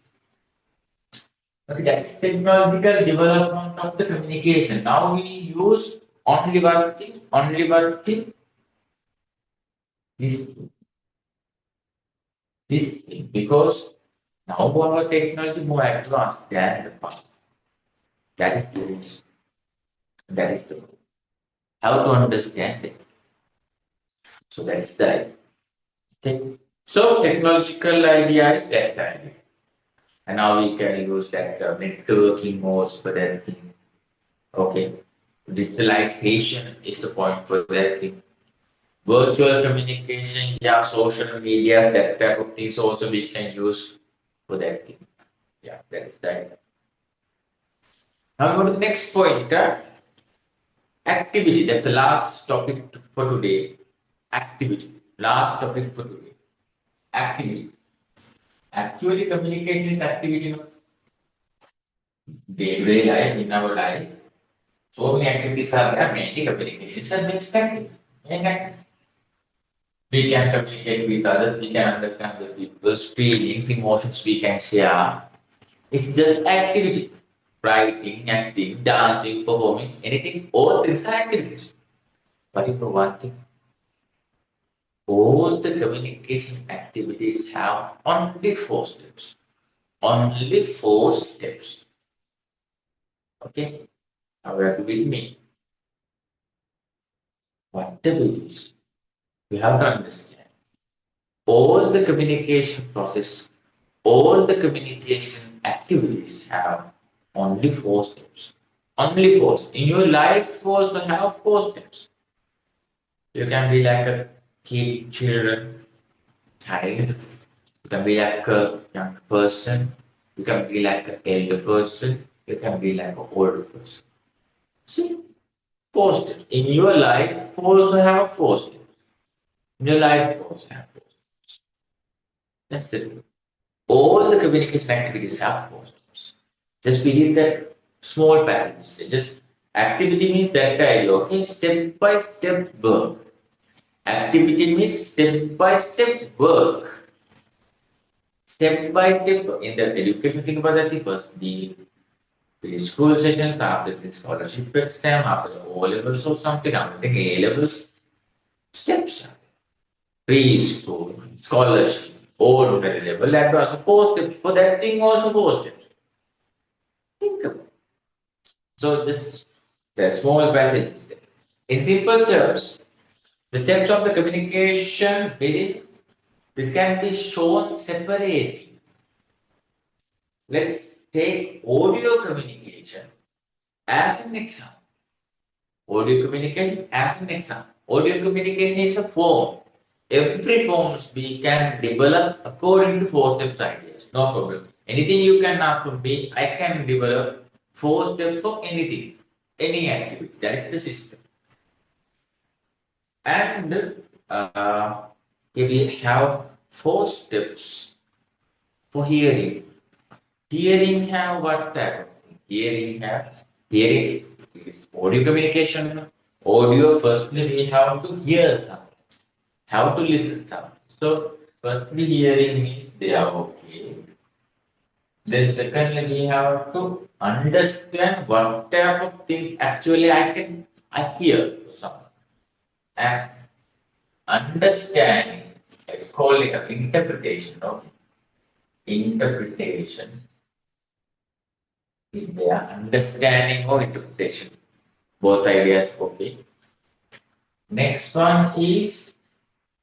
Okay, that is technological development of the communication. Now we use only one thing, this thing, this thing, because now our technology more advanced than the past. That is the reason. That is the how to understand it. So that is the idea. Okay. So technological idea is that idea. And now we can use that networking modes for that thing. Okay. Digitalization is the point for that thing. Virtual communication, yeah, social medias, that type of things also we can use for that thing. Yeah, that is that. Now go to the next point. Activity. That's the last topic for today. Activity. Last topic for today. Activity. Actually, communication is activity. No? Day-to-day life, in our life, so many activities are there, mainly communications and mixed activity. We can communicate with others, we can understand the people's feelings, emotions we can share. It's just activity. Writing, acting, dancing, performing, anything, all things are activities. But you know one thing, all the communication activities have only four steps. Only four steps. Okay? Now you have to with me. Whatever it is, you have to understand. All the communication process, all the communication activities have only four steps. Only four. In your life, also have four steps. You can be like a kid, children, child. You can be like a young person. You can be like an elder person. You can be like an older person. See, four steps. In your life, four also have four steps. In your life, four also have four steps. That's the thing. All the communication activities have four steps. Just within that small passages. Just activity means that dialogue. Okay, step by step work. Activity means step by step work. Step by step in the education. Think about that. First, the school sessions, after the scholarship exam, after the O levels or something, after the A levels. Steps. Preschool, scholarship, ordinary level, and also four steps. For that thing, also four steps. Think about it. So this the small passages there. In simple terms, the steps of the communication within this can be shown separately. Let's take audio communication as an example. Audio communication as an example. Audio communication is a form. Every forms we can develop according to four steps ideas. No problem. Anything you can ask from me, I can develop four steps for anything, any activity. That is the system. And here we have four steps for hearing. Hearing have what type of thing? Hearing is audio communication. Audio firstly we have to hear something, have to listen something. So firstly hearing means they are okay. Then secondly we have to understand what type of things actually I hear something. And understanding is called interpretation. Okay? Interpretation is their understanding or interpretation. Both ideas okay. Next one is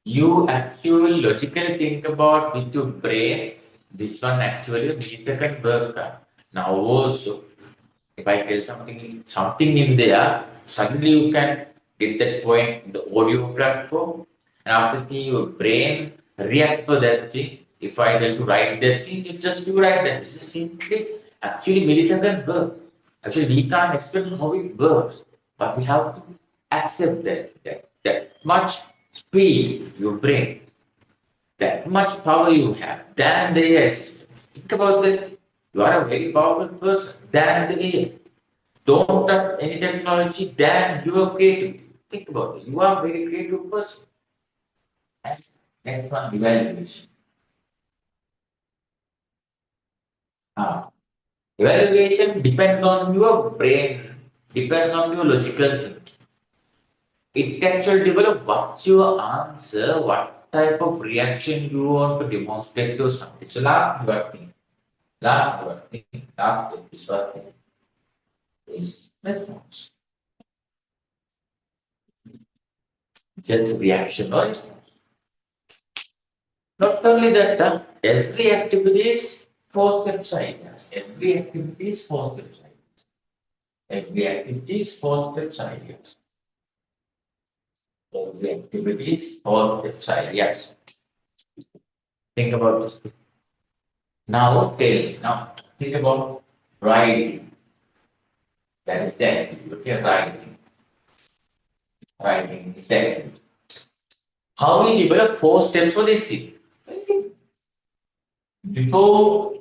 you actually logically think about with your brain. This one actually a millisecond work. Now also, if I tell something in there, suddenly you can get that point in the audio platform, and after that your brain reacts for that thing. If I tell to write that thing, you write that. This is simply actually millisecond work. Actually, we can't explain how it works, but we have to accept that much speed your brain, that much power you have than the AI system. Think about that. You are a very powerful person than the AI. Don't trust any technology than your creativity. Think about it. You are a very creative person. And next one, evaluation. Ah, evaluation depends on your brain, depends on your logical thinking. It actually develop what's your answer, what type of reaction you want to demonstrate to something. So last word thing, last step is what thing is response. Just reaction or response. Not only that, every activity is four steps ideas. Every activity is four steps ideas. Every activity is four steps ideas. Every activity is four steps ideas. Think about this. Now think about writing. That is the activity. Okay, writing. Writing is the activity. How we develop four steps for this thing? Before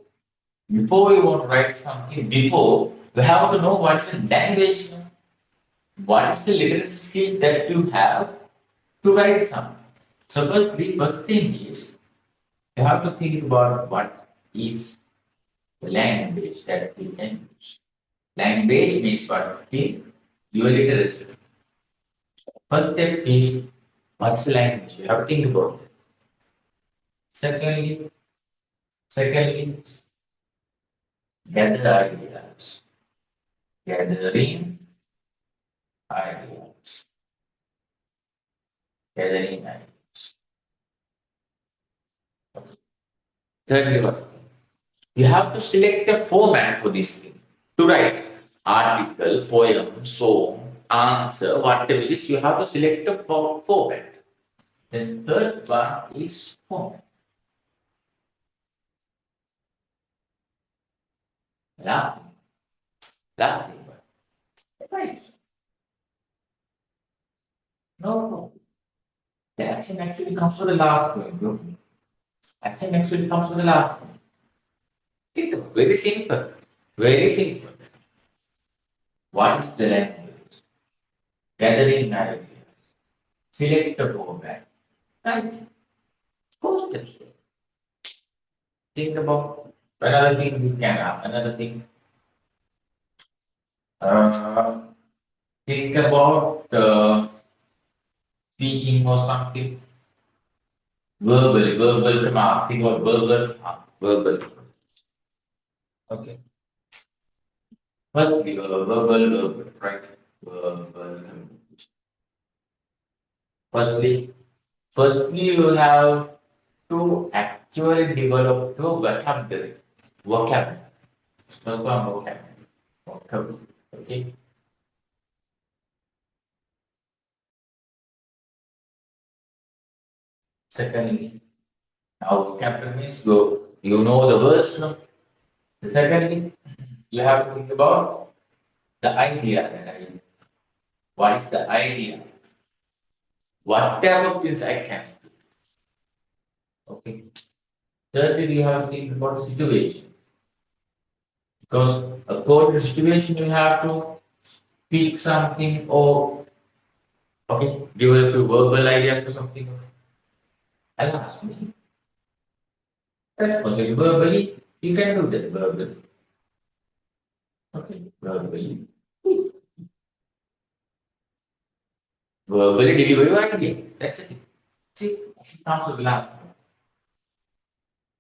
before you want to write something, before you have to know what's the language, what is the literacy skills that you have to write something. So first thing is you have to think about what is the language that we can use. Language means what? Think your literacy. First step is what's the language? You have to think about it. Secondly, secondly, gather ideas. Gathering ideas. Gathering ideas. Thirdly, what? You have to select a format for this thing to write article, poem, song, answer, whatever it is. You have to select a format. The third one is format. Last thing, last thing, right? No. The action actually comes to the last point. No? Action actually comes to the last point. Think of very simple. Very simple. What is the language? Gathering idea. Select the format. Right? Four steps. Think about another thing we can have. Another thing. Uh, think about speaking or something. Verbal command. Think about verbal. Verbal. Okay. First, verbal, right? Verbal. Firstly, firstly, you have to actually develop your vocabulary. Vocabulary. First one, vocabulary. Vocabulary. Okay. Secondly, now vocabulary means you know the words, no? Secondly, you have to think about the idea that I what is the idea? What type of things I can speak? Okay. Thirdly, you have to think about the situation. Because according to the situation, you have to speak something or okay, develop your verbal ideas or something. And lastly, responsibly, verbally, you can do that verbally. Okay, verbally. Verbally deliver your idea. That's it. See, it comes to the last one.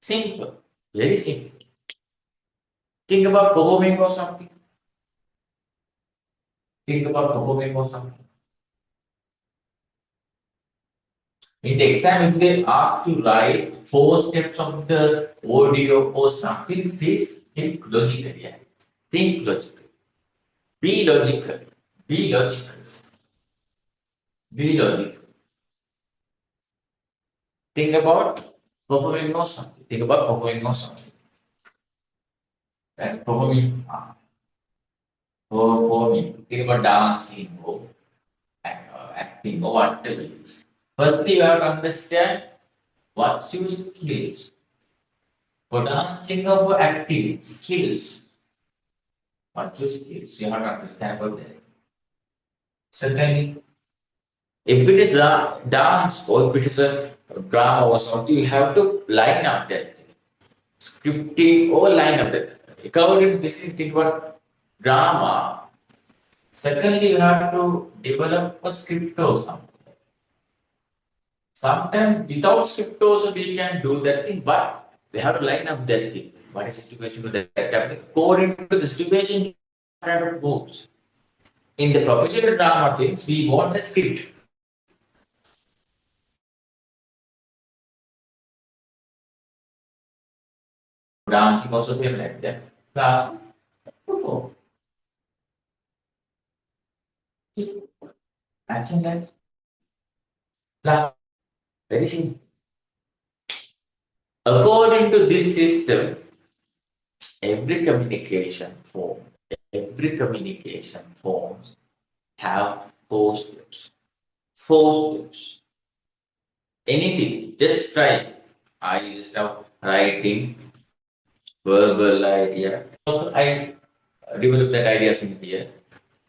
Simple. Very simple. Think about performing or something. Think about performing or something. In the exam, if they ask to write 4 steps of the audio or something, please think logically. Yeah. Think logically. Be logical. Be logical. Be logical. Think about performing or something. Think about performing or something. And performing for me. Think about dancing or acting or whatever it is. Firstly, you have to understand what's your skills. For dancing or for acting, skills. What's your skills? You have to understand about that. Secondly, if it is a dance or if it is a drama or something, you have to line up that thing. Scripting or line up that. According to this, think about drama. Secondly, you have to develop a script or something. Sometimes without script also we can do that thing, but we have to line up that thing. What is the situation with that happening? According to the situation, kind of moves. In the professional drama things, we want a script. Dancing also same like that. Class perform. Action less. Class very simple. According to this system, every communication form, every communication forms have 4 steps. 4 steps. Anything, just try. I just have writing, verbal idea. Also, I developed that ideas in here.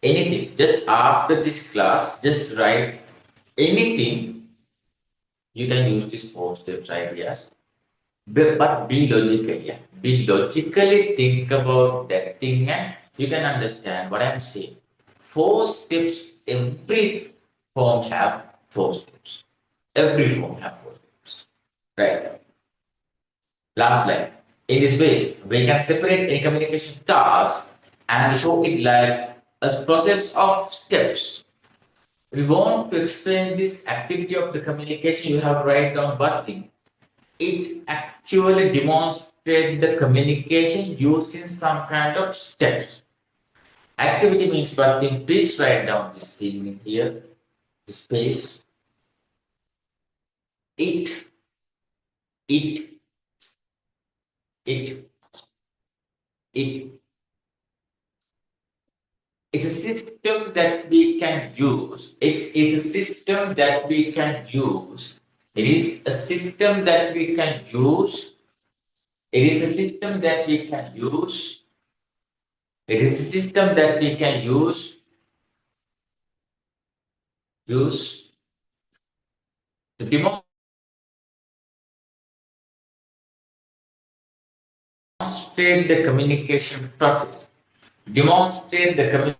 Anything, just after this class, just write anything. You can use these 4 steps ideas, but be logical. Yeah, be logically think about that thing, and you can understand what I'm saying. 4 steps. Every form have 4 steps. Every form have 4 steps. Right. Last line. In this way, we can separate a communication task and show it like a process of steps. We want to explain this activity of the communication. You have to write down one thing. It actually demonstrates the communication using some kind of steps. Activity means one thing. Please write down this thing in here. Space. It. It. It. It is a system that we can use. It is a system that we can use. It is a system that we can use It is a system that we can use. It is a system that we can use to demonstrate the communication process. Demonstrate the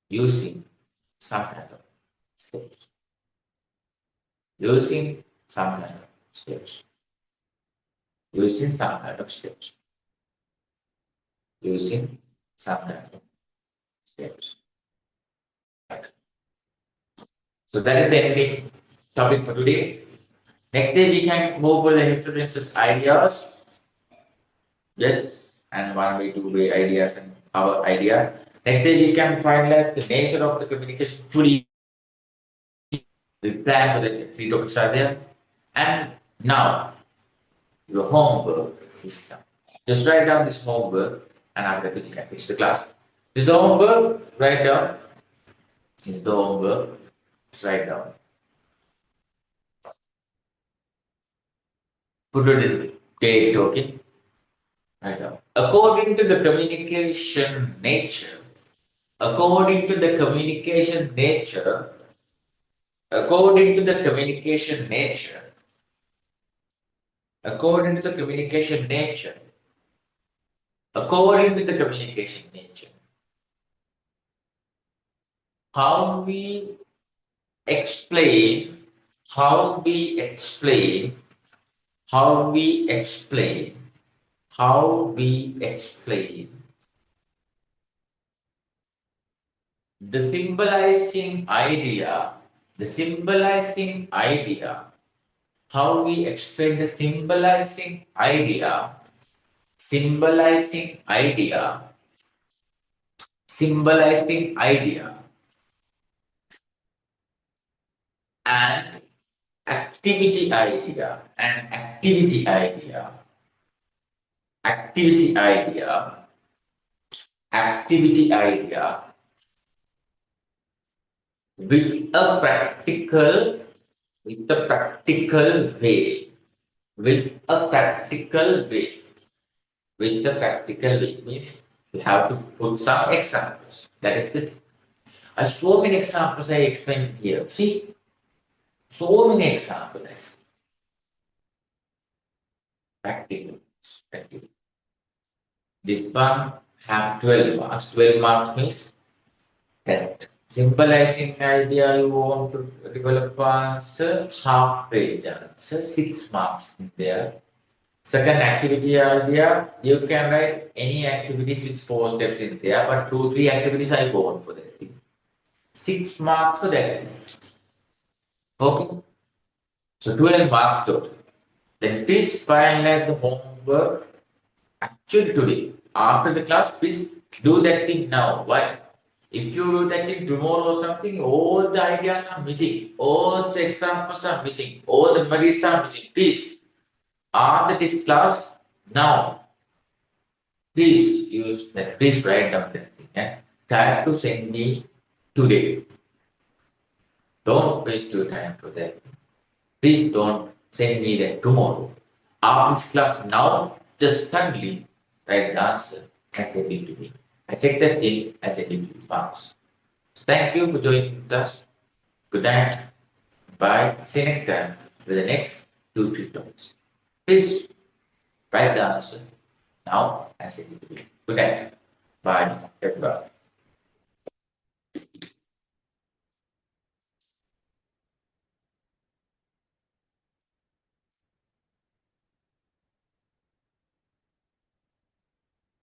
using some kind of steps. Using some kind of steps. Using some kind of steps. Using some kind of steps. Right. So that is the ending topic for today. Next day we can move for the references ideas. Yes, and one way, two way ideas and our idea. Next day we can finalize the nature of the communication. Truly, we plan for the three topics are there. And now your homework is done. Just write down this homework and after that you can finish the class. This homework, write down. This the homework, just write down. Put it in date, okay? Write down. According to the communication nature, according to the communication nature, according to the communication nature, according to the communication nature, according to the communication nature, how we explain, how we explain, how we explain, how we explain the symbolizing idea, the symbolizing idea, how we explain the symbolizing idea, symbolizing idea, symbolizing idea, and activity idea, and activity idea, activity idea, activity idea, with a practical, with a practical way, with a practical way, with a practical way means you have to put some examples. That is the thing. So many examples I explained here. See, so many examples. Practical, practical. This one have 12 marks. 12 marks means that symbolizing idea you want to develop answer, half page answer, 6 marks in there. Second activity idea, you can write any activities with 4 steps in there, but 2, 3 activities I go on for that thing. 6 marks for that thing. Okay? So 12 marks total. Then please finalize the homework actually today. After the class, please do that thing now. Why? If you do that thing tomorrow or something, all the ideas are missing, all the examples are missing, all the memories are missing. Please, after this class, now, please use that. Please write down that thing and try to send me today. Don't waste your time for that. Please don't send me that tomorrow. After this class, now, just suddenly write the answer and send it to me. I check that thing, I send it to you fast. Thank you for joining the class. Good night. Bye. See you next time with the next 2, 3 topics. Please write the answer now and send it to me. Good night. Bye. Everybody.